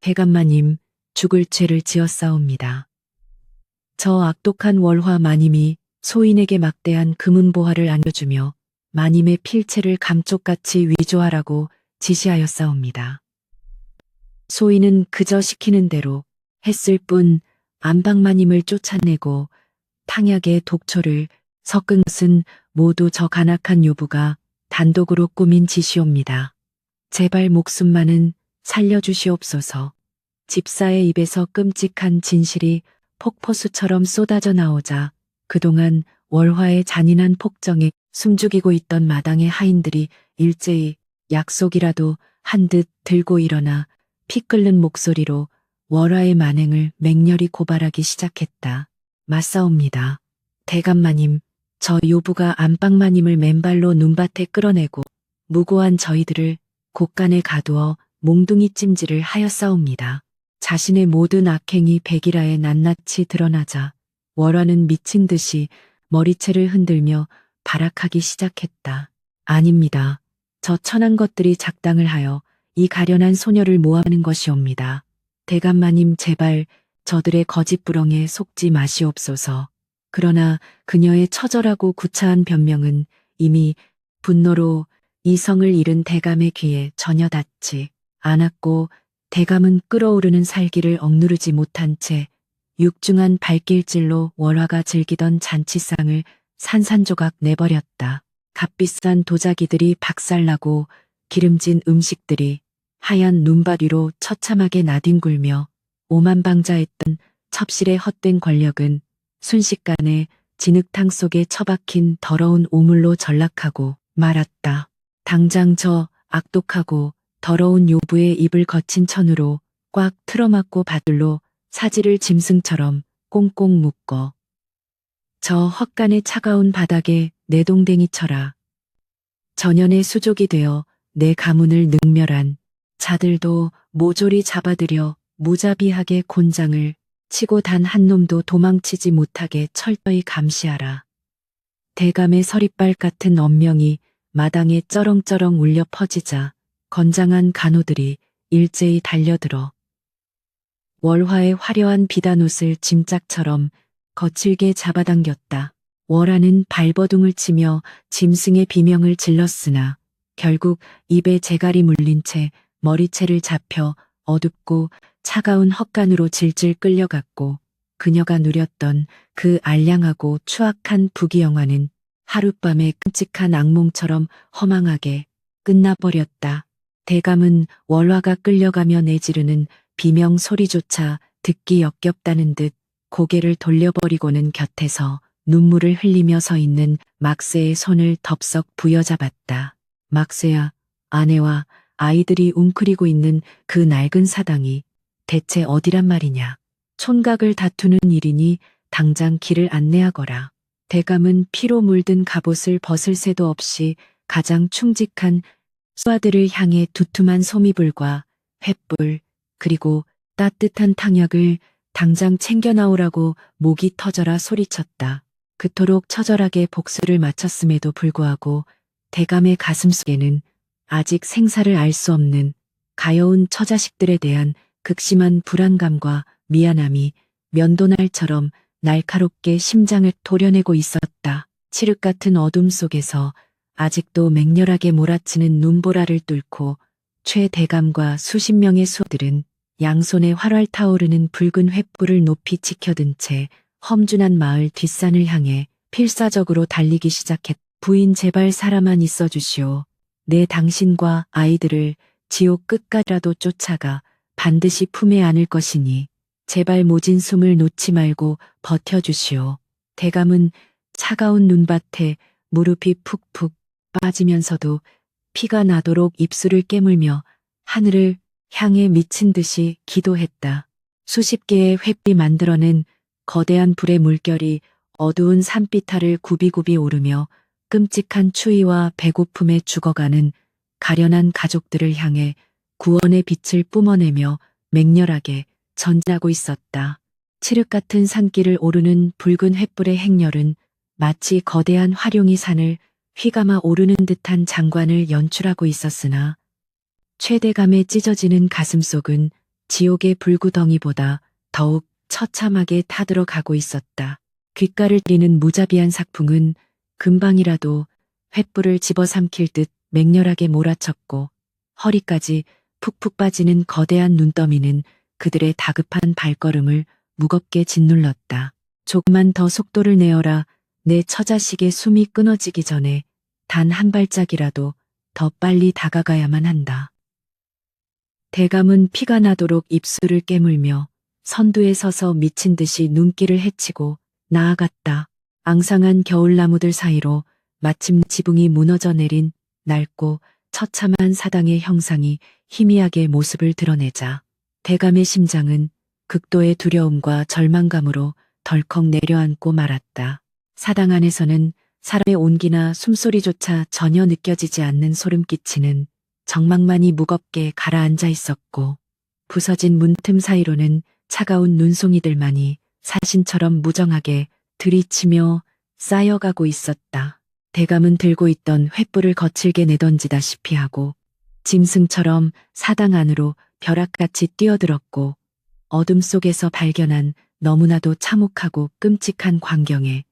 대감마님, 죽을 죄를 지었사옵니다. 저 악독한 월화 마님이 소인에게 막대한 금은보화를 안겨주며 마님의 필체를 감쪽같이 위조하라고 지시하였사옵니다. 소인은 그저 시키는 대로 했을 뿐 안방마님을 쫓아내고 탕약에 독초를 섞은 것은 모두 저 간악한 요부가 단독으로 꾸민 짓이옵니다. 제발 목숨만은 살려주시옵소서. 집사의 입에서 끔찍한 진실이 폭포수처럼 쏟아져 나오자 그동안 월화의 잔인한 폭정에 숨죽이고 있던 마당의 하인들이 일제히 약속이라도 한 듯 들고 일어나 피 끓는 목소리로 월화의 만행을 맹렬히 고발하기 시작했다. 맞사옵니다. 대감마님, 저 요부가 안방마님을 맨발로 눈밭에 끌어내고 무고한 저희들을 곳간에 가두어 몽둥이 찜질을 하였사옵니다. 자신의 모든 악행이 백일하에 낱낱이 드러나자 월화는 미친 듯이 머리채를 흔들며 발악하기 시작했다. 아닙니다. 저 천한 것들이 작당을 하여 이 가련한 소녀를 모함하는 것이옵니다. 대감마님 제발 저들의 거짓부렁에 속지 마시옵소서. 그러나 그녀의 처절하고 구차한 변명은 이미 분노로 이성을 잃은 대감의 귀에 전혀 닿지 않았고 대감은 끓어오르는 살기를 억누르지 못한 채 육중한 발길질로 월화가 즐기던 잔치상을 산산조각 내버렸다. 값비싼 도자기들이 박살나고 기름진 음식들이 하얀 눈밭 위로 처참하게 나뒹굴며 오만방자했던 첩실의 헛된 권력은 순식간에 진흙탕 속에 처박힌 더러운 오물로 전락하고 말았다. 당장 저 악독하고 더러운 요부의 입을 거친 천으로 꽉 틀어막고 밧줄로 사지를 짐승처럼 꽁꽁 묶어 저 헛간의 차가운 바닥에 내동댕이 쳐라. 전연의 수족이 되어 내 가문을 능멸한 자들도 모조리 잡아들여 무자비하게 곤장을 치고 단 한 놈도 도망치지 못하게 철저히 감시하라. 대감의 서리빨 같은 엄명이 마당에 쩌렁쩌렁 울려 퍼지자 건장한 간호들이 일제히 달려들어 월화의 화려한 비단옷을 짐짝처럼 거칠게 잡아당겼다. 월화는 발버둥을 치며 짐승의 비명을 질렀으나 결국 입에 재갈이 물린 채 머리채를 잡혀 어둡고 차가운 헛간으로 질질 끌려갔고 그녀가 누렸던 그 알량하고 추악한 부귀영화는 하룻밤의 끔찍한 악몽처럼 허망하게 끝나버렸다. 대감은 월화가 끌려가며 내지르는 비명 소리조차 듣기 역겹다는 듯 고개를 돌려버리고는 곁에서 눈물을 흘리며 서 있는 막세의 손을 덥석 부여잡았다. 막세야, 아내와 아이들이 웅크리고 있는 그 낡은 사당이 대체 어디란 말이냐. 촌각을 다투는 일이니 당장 길을 안내하거라. 대감은 피로 물든 갑옷을 벗을 새도 없이 가장 충직한 수아들을 향해 두툼한 소미불과 횃불 그리고 따뜻한 탕약을 당장 챙겨 나오라고 목이 터져라 소리쳤다. 그토록 처절하게 복수를 마쳤음에도 불구하고 대감의 가슴속에는 아직 생사를 알 수 없는 가여운 처자식들에 대한 극심한 불안감과 미안함이 면도날처럼 날카롭게 심장을 도려내고 있었다. 칠흑 같은 어둠 속에서 아직도 맹렬하게 몰아치는 눈보라를 뚫고 최 대감과 수십 명의 수호들은 양손에 활활 타오르는 붉은 횃불을 높이 치켜든 채 험준한 마을 뒷산을 향해 필사적으로 달리기 시작했다. 부인 제발 살아만 있어 주시오. 내 당신과 아이들을 지옥 끝까지라도 쫓아가 반드시 품에 안을 것이니 제발 모진 숨을 놓지 말고 버텨주시오. 대감은 차가운 눈밭에 무릎이 푹푹 빠지면서도 피가 나도록 입술을 깨물며 하늘을 향해 미친 듯이 기도했다. 수십 개의 횃불이 만들어낸 거대한 불의 물결이 어두운 산비탈을 굽이굽이 오르며 끔찍한 추위와 배고픔에 죽어가는 가련한 가족들을 향해 구원의 빛을 뿜어내며 맹렬하게 전진하고 있었다. 칠흑 같은 산길을 오르는 붉은 횃불의 행렬은 마치 거대한 화룡이 산을 휘감아 오르는 듯한 장관을 연출하고 있었으나 최대감에 찢어지는 가슴속은 지옥의 불구덩이보다 더욱 처참하게 타들어가고 있었다. 귓가를 찌르는 무자비한 삭풍은 금방이라도 횃불을 집어삼킬 듯 맹렬하게 몰아쳤고 허리까지 푹푹 빠지는 거대한 눈더미는 그들의 다급한 발걸음을 무겁게 짓눌렀다. 조금만 더 속도를 내어라. 내 처자식의 숨이 끊어지기 전에 단 한 발짝이라도 더 빨리 다가가야만 한다. 대감은 피가 나도록 입술을 깨물며 선두에 서서 미친 듯이 눈길을 헤치고 나아갔다. 앙상한 겨울나무들 사이로 마침 지붕이 무너져 내린 낡고 처참한 사당의 형상이 희미하게 모습을 드러내자 대감의 심장은 극도의 두려움과 절망감으로 덜컥 내려앉고 말았다. 사당 안에서는 사람의 온기나 숨소리조차 전혀 느껴지지 않는 소름 끼치는 정막만이 무겁게 가라앉아 있었고 부서진 문틈 사이로는 차가운 눈송이들만이 사신처럼 무정하게 들이치며 쌓여가고 있었다. 대감은 들고 있던 횃불을 거칠게 내던지다시피 하고 짐승처럼 사당 안으로 벼락같이 뛰어들었고 어둠 속에서 발견한 너무나도 참혹하고 끔찍한 광경에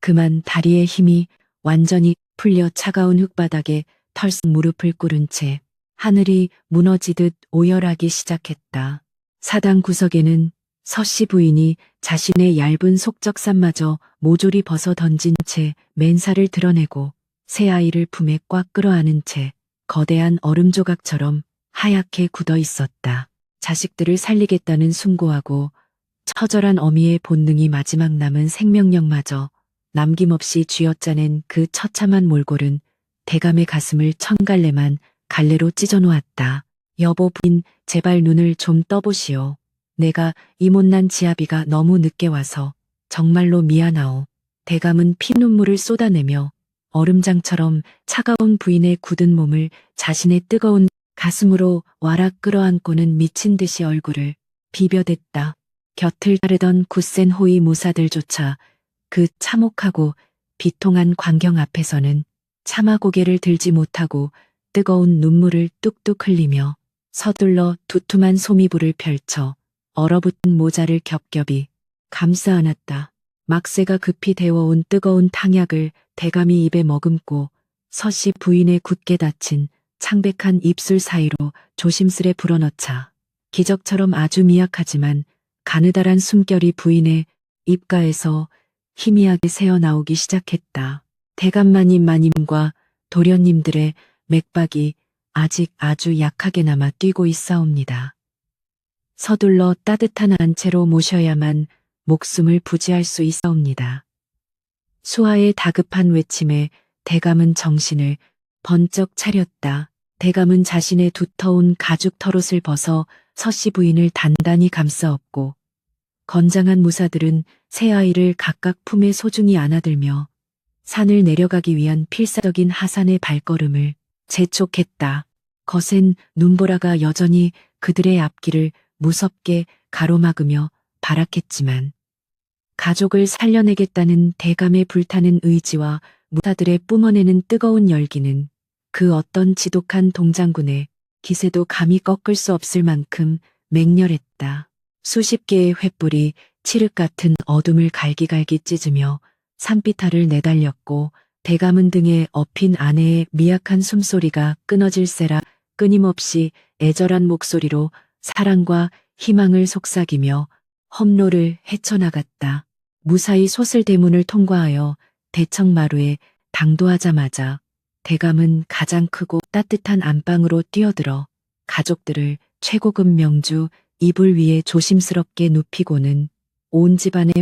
그만 다리의 힘이 완전히 풀려 차가운 흙바닥에 털썩 무릎을 꿇은 채 하늘이 무너지듯 오열하기 시작했다. 사당 구석에는 서씨 부인이 자신의 얇은 속적삼마저 모조리 벗어 던진 채 맨살을 드러내고 새 아이를 품에 꽉 끌어안은 채 거대한 얼음 조각처럼 하얗게 굳어 있었다. 자식들을 살리겠다는 숭고하고 처절한 어미의 본능이 마지막 남은 생명력마저 남김없이 쥐어짜낸 그 처참한 몰골은 대감의 가슴을 천갈래만 갈래로 찢어놓았다. 여보 부인, 제발 눈을 좀 떠보시오. 내가 이 못난 지아비가 너무 늦게 와서 정말로 미안하오. 대감은 피눈물을 쏟아내며 얼음장처럼 차가운 부인의 굳은 몸을 자신의 뜨거운 가슴으로 와락 끌어안고는 미친 듯이 얼굴을 비벼댔다. 곁을 따르던 굳센 호위 무사들조차 그 참혹하고 비통한 광경 앞에서는 차마 고개를 들지 못하고 뜨거운 눈물을 뚝뚝 흘리며 서둘러 두툼한 소미불을 펼쳐 얼어붙은 모자를 겹겹이 감싸 안았다. 막새가 급히 데워온 뜨거운 탕약을 대감이 입에 머금고 서씨 부인의 굳게 닫힌 창백한 입술 사이로 조심스레 불어넣자 기적처럼 아주 미약하지만 가느다란 숨결이 부인의 입가에서 희미하게 새어나오기 시작했다. 대감마님 마님과 도련님들의 맥박이 아직 아주 약하게 남아 뛰고 있사옵니다. 서둘러 따뜻한 안채로 모셔야만 목숨을 부지할 수 있사옵니다. 수하의 다급한 외침에 대감은 정신을 번쩍 차렸다. 대감은 자신의 두터운 가죽 털옷을 벗어 서씨 부인을 단단히 감싸 업고 건장한 무사들은 새 아이를 각각 품에 소중히 안아들며 산을 내려가기 위한 필사적인 하산의 발걸음을 재촉했다. 거센 눈보라가 여전히 그들의 앞길을 무섭게 가로막으며 발악했지만 가족을 살려내겠다는 대감의 불타는 의지와 무사들의 뿜어내는 뜨거운 열기는 그 어떤 지독한 동장군의 기세도 감히 꺾을 수 없을 만큼 맹렬했다. 수십 개의 횃불이 칠흑 같은 어둠을 갈기갈기 찢으며 산비탈을 내달렸고 대감은 등에 엎인 아내의 미약한 숨소리가 끊어질세라 끊임없이 애절한 목소리로 사랑과 희망을 속삭이며 험로를 헤쳐나갔다. 무사히 소슬대문을 통과하여 대청마루에 당도하자마자 대감은 가장 크고 따뜻한 안방으로 뛰어들어 가족들을 최고급 명주 이불 위에 조심스럽게 눕히고는 온 집안의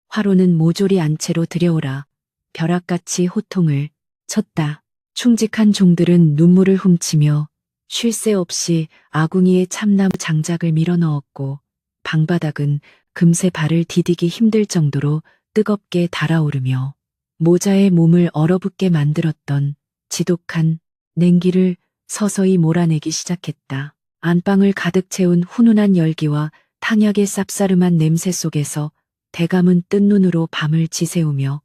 화로는 모조리 안채로 들여오라 벼락같이 호통을 쳤다. 충직한 종들은 눈물을 훔치며 쉴 새 없이 아궁이에 참나무 장작을 밀어 넣었고 방바닥은 금세 발을 디디기 힘들 정도로 뜨겁게 달아오르며 모자의 몸을 얼어붙게 만들었던 지독한 냉기를 서서히 몰아내기 시작했다. 안방을 가득 채운 훈훈한 열기와 탕약의 쌉싸름한 냄새 속에서 대감은 뜬 눈으로 밤을 지새우며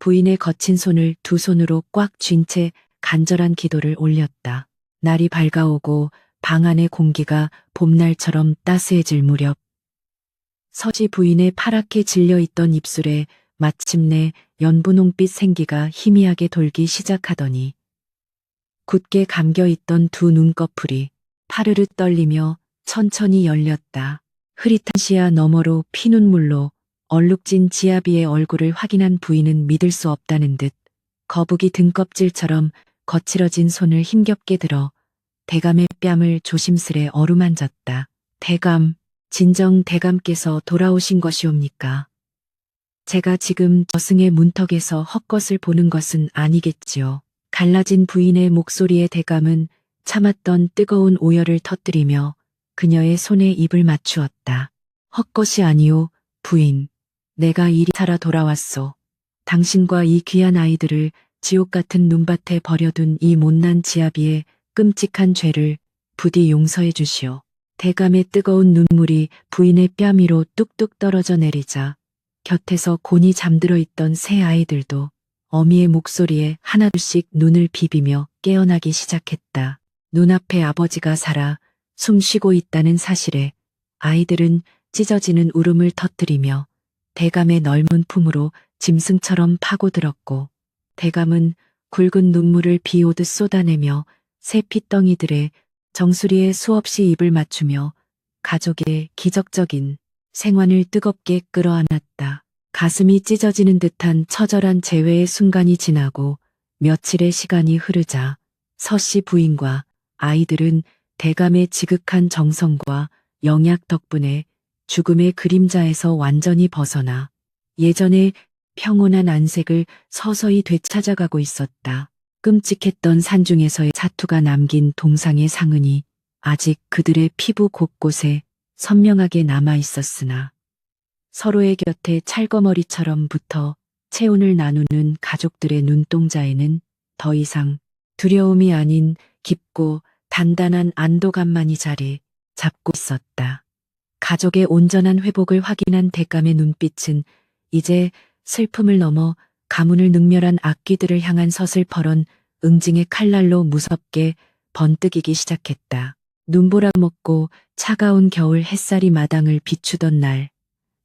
부인의 거친 손을 두 손으로 꽉 쥔 채 간절한 기도를 올렸다. 날이 밝아오고 방 안의 공기가 봄날처럼 따스해질 무렵 서지 부인의 파랗게 질려있던 입술에 마침내 연분홍빛 생기가 희미하게 돌기 시작하더니 굳게 감겨있던 두 눈꺼풀이 파르르 떨리며 천천히 열렸다. 흐릿한 시야 너머로 피눈물로 얼룩진 지아비의 얼굴을 확인한 부인은 믿을 수 없다는 듯 거북이 등껍질처럼 거칠어진 손을 힘겹게 들어 대감의 뺨을 조심스레 어루만졌다. 대감, 진정 대감께서 돌아오신 것이옵니까? 제가 지금 저승의 문턱에서 헛것을 보는 것은 아니겠지요. 갈라진 부인의 목소리에 대감은 참았던 뜨거운 오열을 터뜨리며 그녀의 손에 입을 맞추었다. 헛것이 아니오, 부인. 내가 이리 살아 돌아왔소. 당신과 이 귀한 아이들을 지옥 같은 눈밭에 버려둔 이 못난 지아비의 끔찍한 죄를 부디 용서해 주시오. 대감의 뜨거운 눈물이 부인의 뺨 위로 뚝뚝 떨어져 내리자 곁에서 곤히 잠들어 있던 새 아이들도 어미의 목소리에 하나둘씩 눈을 비비며 깨어나기 시작했다. 눈앞에 아버지가 살아 숨 쉬고 있다는 사실에 아이들은 찢어지는 울음을 터뜨리며 대감의 넓은 품으로 짐승처럼 파고들었고 대감은 굵은 눈물을 비 오듯 쏟아내며 새 핏덩이들의 정수리에 수없이 입을 맞추며 가족의 기적적인 생환을 뜨겁게 끌어안았다. 가슴이 찢어지는 듯한 처절한 재회의 순간이 지나고 며칠의 시간이 흐르자 서씨 부인과 아이들은 대감의 지극한 정성과 영약 덕분에 죽음의 그림자에서 완전히 벗어나 예전의 평온한 안색을 서서히 되찾아가고 있었다. 끔찍했던 산중에서의 사투가 남긴 동상의 상흔이 아직 그들의 피부 곳곳에 선명하게 남아 있었으나 서로의 곁에 찰거머리처럼 붙어 체온을 나누는 가족들의 눈동자에는 더 이상 두려움이 아닌 깊고 단단한 안도감만이 자리 잡고 있었다. 가족의 온전한 회복을 확인한 대감의 눈빛은 이제 슬픔을 넘어 가문을 능멸한 악귀들을 향한 서슬퍼런 응징의 칼날로 무섭게 번뜩이기 시작했다. 눈보라 먹고 차가운 겨울 햇살이 마당을 비추던 날,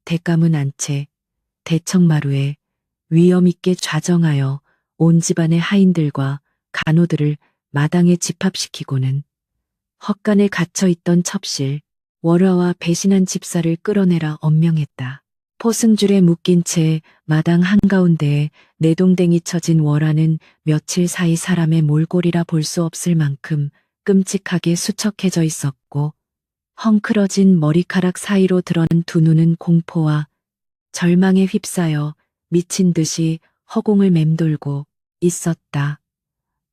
대감은 안채 대청마루에 위엄 있게 좌정하여 온 집안의 하인들과 간호들을 마당에 집합시키고는 헛간에 갇혀있던 첩실, 월화와 배신한 집사를 끌어내라 엄명했다. 포승줄에 묶인 채 마당 한가운데에 내동댕이 쳐진 월화는 며칠 사이 사람의 몰골이라 볼 수 없을 만큼 끔찍하게 수척해져 있었고 헝클어진 머리카락 사이로 드러난 두 눈은 공포와 절망에 휩싸여 미친 듯이 허공을 맴돌고 있었다.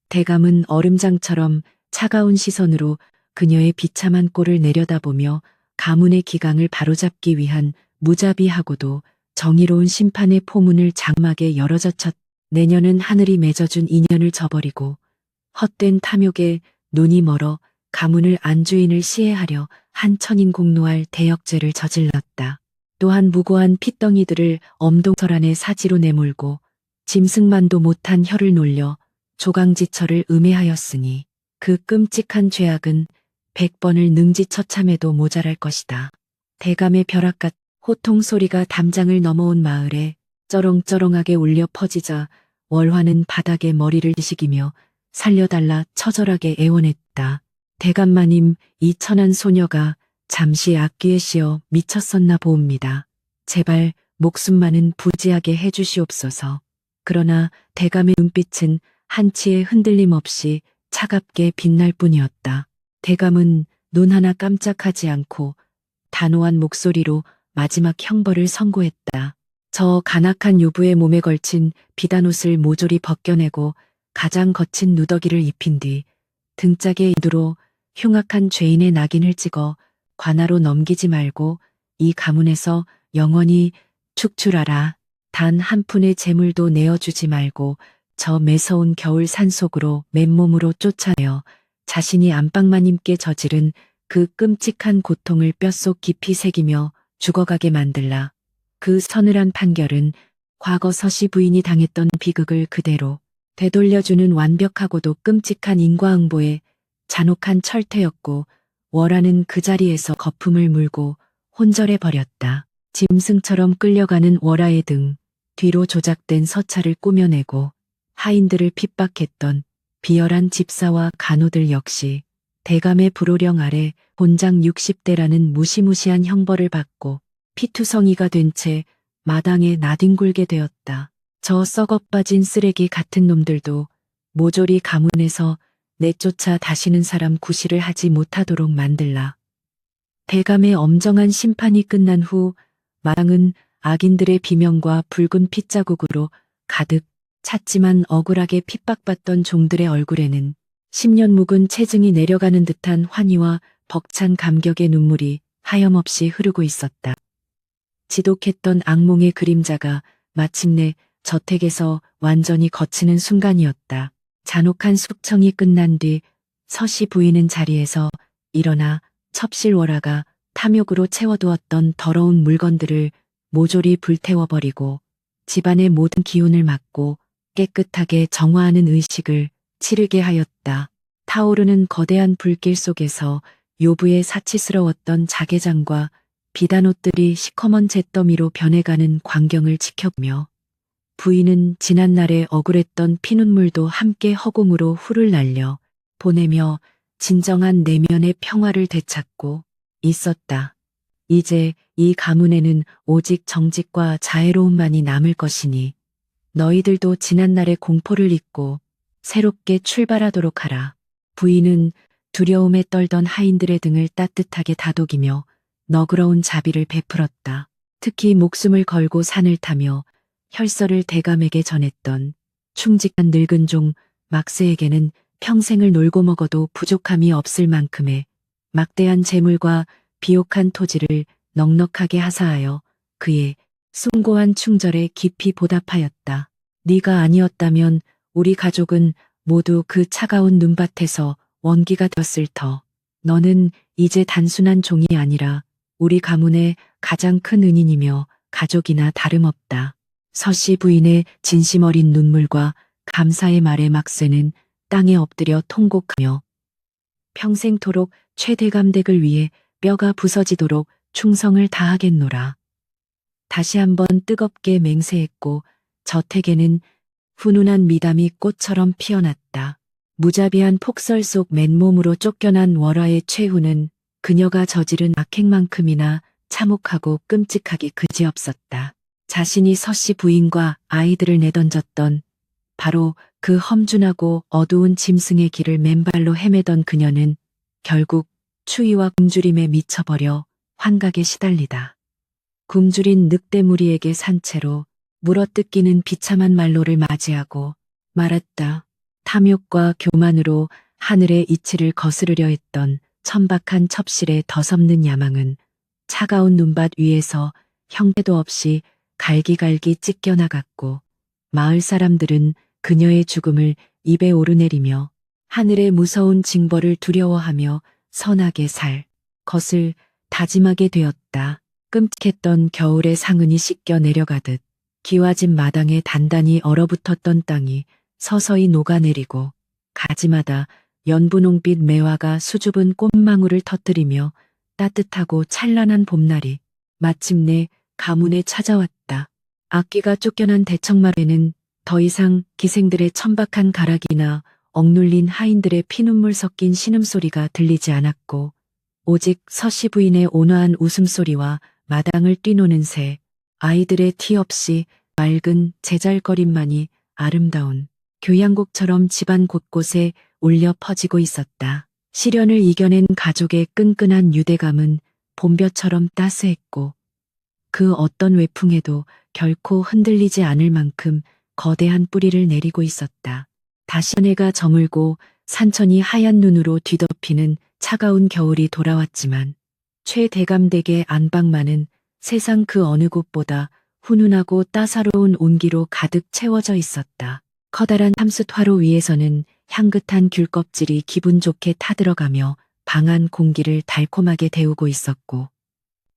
대감은 얼음장처럼 차가운 시선으로 그녀의 비참한 꼴을 내려다보며 가문의 기강을 바로잡기 위한 무자비하고도 정의로운 심판의 포문을 장막에 열어젖혔. 내년은 하늘이 맺어준 인연을 저버리고 헛된 탐욕에 눈이 멀어 가문을 안주인을 시해하려 한 천인공노할 대역죄를 저질렀다. 또한 무고한 핏덩이들을 엄동설 안에 사지로 내몰고 짐승만도 못한 혀를 놀려 조강지처를 음해하였으니 그 끔찍한 죄악은 100번을 능지처참해도 모자랄 것이다. 대감의 벼락같 호통 소리가 담장을 넘어온 마을에 쩌렁쩌렁하게 울려 퍼지자 월화는 바닥에 머리를 뒤식이며 살려달라 처절하게 애원했다. 대감마님, 이 천한 소녀가 잠시 악귀에 씌어 미쳤었나 보옵니다. 제발 목숨만은 부지하게 해주시옵소서. 그러나 대감의 눈빛은 한치의 흔들림 없이 차갑게 빛날 뿐이었다. 대감은 눈 하나 깜짝하지 않고 단호한 목소리로 마지막 형벌을 선고했다. 저 간악한 유부의 몸에 걸친 비단옷을 모조리 벗겨내고 가장 거친 누더기를 입힌 뒤 등짝에 인두로 흉악한 죄인의 낙인을 찍어 관아로 넘기지 말고 이 가문에서 영원히 축출하라. 단 한 푼의 재물도 내어주지 말고 저 매서운 겨울 산속으로 맨몸으로 쫓아내어 자신이 안방마님께 저지른 그 끔찍한 고통을 뼛속 깊이 새기며 죽어가게 만들라. 그 서늘한 판결은 과거 서씨 부인이 당했던 비극을 그대로 되돌려주는 완벽하고도 끔찍한 인과응보의 잔혹한 철퇴였고 월화는 그 자리에서 거품을 물고 혼절해 버렸다. 짐승처럼 끌려가는 월화의 등 뒤로 조작된 서찰을 꾸며내고 하인들을 핍박했던 비열한 집사와 간호들 역시 대감의 불호령 아래 본장 60대라는 무시무시한 형벌을 받고 피투성이가 된 채 마당에 나뒹굴게 되었다. 저 썩어빠진 쓰레기 같은 놈들도 모조리 가문에서 내쫓아 다시는 사람 구실을 하지 못하도록 만들라. 대감의 엄정한 심판이 끝난 후 마당은 악인들의 비명과 붉은 핏자국으로 가득 찼지만 억울하게 핍박받던 종들의 얼굴에는 10년 묵은 체증이 내려가는 듯한 환희와 벅찬 감격의 눈물이 하염없이 흐르고 있었다. 지독했던 악몽의 그림자가 마침내 저택에서 완전히 걷히는 순간이었다. 잔혹한 숙청이 끝난 뒤 서씨 부인은 자리에서 일어나 첩실워라가 탐욕으로 채워두었던 더러운 물건들을 모조리 불태워버리고 집안의 모든 기운을 막고 깨끗하게 정화하는 의식을 치르게 하였다. 타오르는 거대한 불길 속에서 요부의 사치스러웠던 자개장과 비단옷들이 시커먼 잿더미로 변해가는 광경을 지켜보며 부인은 지난날에 억울했던 피눈물도 함께 허공으로 훌을 날려 보내며 진정한 내면의 평화를 되찾고 있었다. 이제 이 가문에는 오직 정직과 자애로움만이 남을 것이니 너희들도 지난날의 공포를 잊고 새롭게 출발하도록 하라. 부인은 두려움에 떨던 하인들의 등을 따뜻하게 다독이며 너그러운 자비를 베풀었다. 특히 목숨을 걸고 산을 타며 혈서를 대감에게 전했던 충직한 늙은 종 막세에게는 평생을 놀고 먹어도 부족함이 없을 만큼의 막대한 재물과 비옥한 토지를 넉넉하게 하사하여 그의 숭고한 충절에 깊이 보답하였다. 네가 아니었다면 우리 가족은 모두 그 차가운 눈밭에서 원기가 되었을 터. 너는 이제 단순한 종이 아니라 우리 가문의 가장 큰 은인이며 가족이나 다름없다. 서씨 부인의 진심 어린 눈물과 감사의 말에 막세는 땅에 엎드려 통곡하며 평생토록 최대감 댁을 위해 뼈가 부서지도록 충성을 다하겠노라. 다시 한번 뜨겁게 맹세했고 저택에는 훈훈한 미담이 꽃처럼 피어났다. 무자비한 폭설 속 맨몸으로 쫓겨난 월화의 최후는 그녀가 저지른 악행만큼이나 참혹하고 끔찍하게 그지없었다. 자신이 서씨 부인과 아이들을 내던졌던 바로 그 험준하고 어두운 짐승의 길을 맨발로 헤매던 그녀는 결국 추위와 굶주림에 미쳐버려 환각에 시달리다. 굶주린 늑대 무리에게 산채로 물어뜯기는 비참한 말로를 맞이하고 말았다. 탐욕과 교만으로 하늘의 이치를 거스르려 했던 천박한 첩실의 더섭는 야망은 차가운 눈밭 위에서 형태도 없이 갈기갈기 찢겨나갔고 마을 사람들은 그녀의 죽음을 입에 오르내리며 하늘의 무서운 징벌을 두려워하며 선하게 살 것을 다짐하게 되었다. 끔찍했던 겨울의 상흔이 씻겨 내려가듯 기와진 마당에 단단히 얼어붙었던 땅이 서서히 녹아내리고 가지마다 연분홍빛 매화가 수줍은 꽃망울을 터뜨리며 따뜻하고 찬란한 봄날이 마침내 가문에 찾아왔다. 악귀가 쫓겨난 대청마루에는 더 이상 기생들의 천박한 가락이나 억눌린 하인들의 피눈물 섞인 신음소리가 들리지 않았고 오직 서씨 부인의 온화한 웃음소리와 마당을 뛰노는 새, 아이들의 티 없이 맑은 제잘거림만이 아름다운 교향곡처럼 집안 곳곳에 울려 퍼지고 있었다. 시련을 이겨낸 가족의 끈끈한 유대감은 봄볕처럼 따스했고 그 어떤 외풍에도 결코 흔들리지 않을 만큼 거대한 뿌리를 내리고 있었다. 다시 해가 저물고 산천이 하얀 눈으로 뒤덮이는 차가운 겨울이 돌아왔지만 최대감댁의 안방만은 세상 그 어느 곳보다 훈훈하고 따사로운 온기로 가득 채워져 있었다. 커다란 참숯화로 위에서는 향긋한 귤껍질이 기분 좋게 타들어가며 방안 공기를 달콤하게 데우고 있었고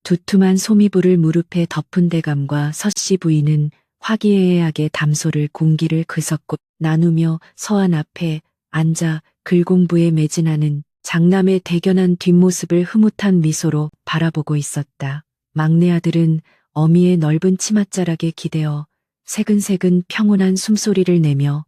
두툼한 소미불을 무릎에 덮은 대감과 서씨 부인은 화기애애하게 담소를 공기를 그섞고 나누며 서안 앞에 앉아 글공부에 매진하는 장남의 대견한 뒷모습을 흐뭇한 미소로 바라보고 있었다. 막내 아들은 어미의 넓은 치맛자락에 기대어 새근새근 평온한 숨소리를 내며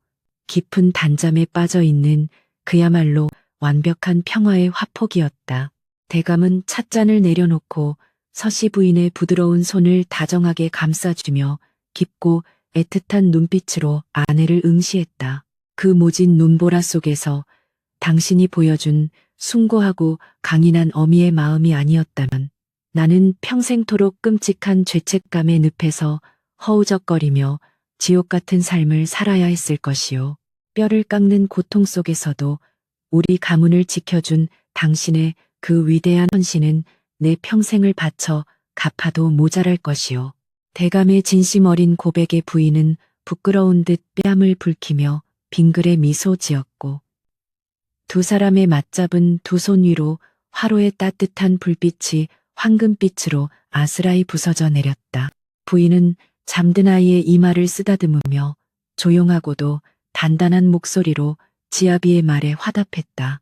깊은 단잠에 빠져 있는 그야말로 완벽한 평화의 화폭이었다. 대감은 찻잔을 내려놓고 서씨 부인의 부드러운 손을 다정하게 감싸주며 깊고 애틋한 눈빛으로 아내를 응시했다. 그 모진 눈보라 속에서 당신이 보여준 숭고하고 강인한 어미의 마음이 아니었다면 나는 평생토록 끔찍한 죄책감의 늪에서 허우적거리며 지옥 같은 삶을 살아야 했을 것이요. 뼈를 깎는 고통 속에서도 우리 가문을 지켜준 당신의 그 위대한 헌신은 내 평생을 바쳐 갚아도 모자랄 것이요. 대감의 진심 어린 고백에 부인은 부끄러운 듯 뺨을 붉히며 빙그레 미소 지었고 두 사람의 맞잡은 두 손 위로 화로의 따뜻한 불빛이 황금빛으로 아스라이 부서져 내렸다. 부인은 잠든 아이의 이마를 쓰다듬으며 조용하고도 단단한 목소리로 지아비의 말에 화답했다.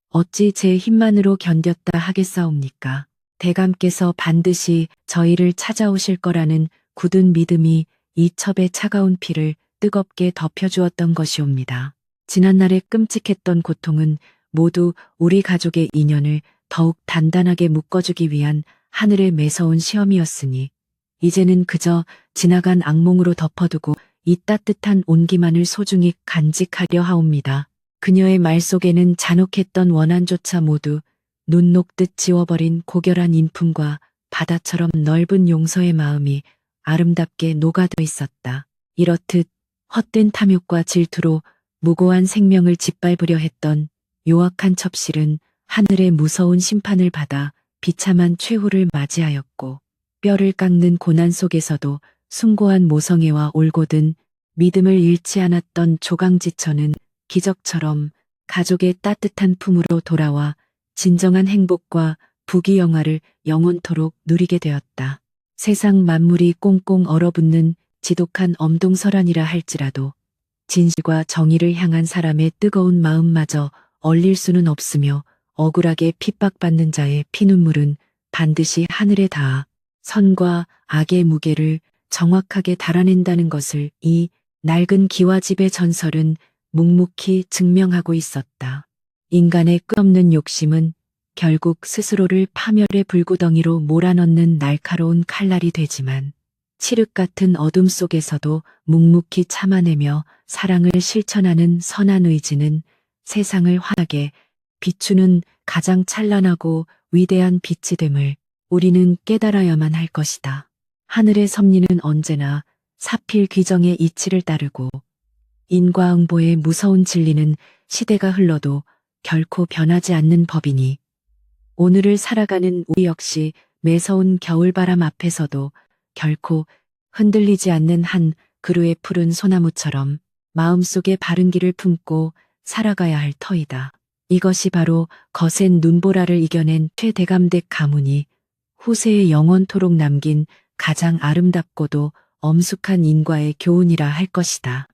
어찌 제 힘만으로 견뎠다 하겠사옵니까? 대감께서 반드시 저희를 찾아오실 거라는 굳은 믿음이 이 첩의 차가운 피를 뜨겁게 덮여주었던 것이옵니다. 지난날의 끔찍했던 고통은 모두 우리 가족의 인연을 더욱 단단하게 묶어주기 위한 하늘의 매서운 시험이었으니 이제는 그저 지나간 악몽으로 덮어두고 이 따뜻한 온기만을 소중히 간직하려 하옵니다. 그녀의 말 속에는 잔혹했던 원한조차 모두 눈 녹듯 지워버린 고결한 인품과 바다처럼 넓은 용서의 마음이 아름답게 녹아져 있었다. 이렇듯 헛된 탐욕과 질투로 무고한 생명을 짓밟으려 했던 요악한 첩실은 하늘의 무서운 심판을 받아 비참한 최후를 맞이하였고 뼈를 깎는 고난 속에서도 숭고한 모성애와 올곧은 믿음을 잃지 않았던 조강지처는 기적처럼 가족의 따뜻한 품으로 돌아와 진정한 행복과 부귀영화를 영원토록 누리게 되었다. 세상 만물이 꽁꽁 얼어붙는 지독한 엄동설환이라 할지라도 진실과 정의를 향한 사람의 뜨거운 마음마저 얼릴 수는 없으며 억울하게 핍박받는 자의 피눈물은 반드시 하늘에 닿아 선과 악의 무게를 정확하게 달아낸다는 것을 이 낡은 기와집의 전설은 묵묵히 증명하고 있었다. 인간의 끝없는 욕심은 결국 스스로를 파멸의 불구덩이로 몰아넣는 날카로운 칼날이 되지만 칠흑 같은 어둠 속에서도 묵묵히 참아내며 사랑을 실천하는 선한 의지는 세상을 환하게 비추는 가장 찬란하고 위대한 빛이 됨을 우리는 깨달아야만 할 것이다. 하늘의 섭리는 언제나 사필 규정의 이치를 따르고 인과응보의 무서운 진리는 시대가 흘러도 결코 변하지 않는 법이니 오늘을 살아가는 우리 역시 매서운 겨울바람 앞에서도 결코 흔들리지 않는 한 그루의 푸른 소나무처럼 마음속에 바른 길을 품고 살아가야 할 터이다. 이것이 바로 거센 눈보라를 이겨낸 최대감댁 가문이 후세에 영원토록 남긴 가장 아름답고도 엄숙한 인과의 교훈이라 할 것이다.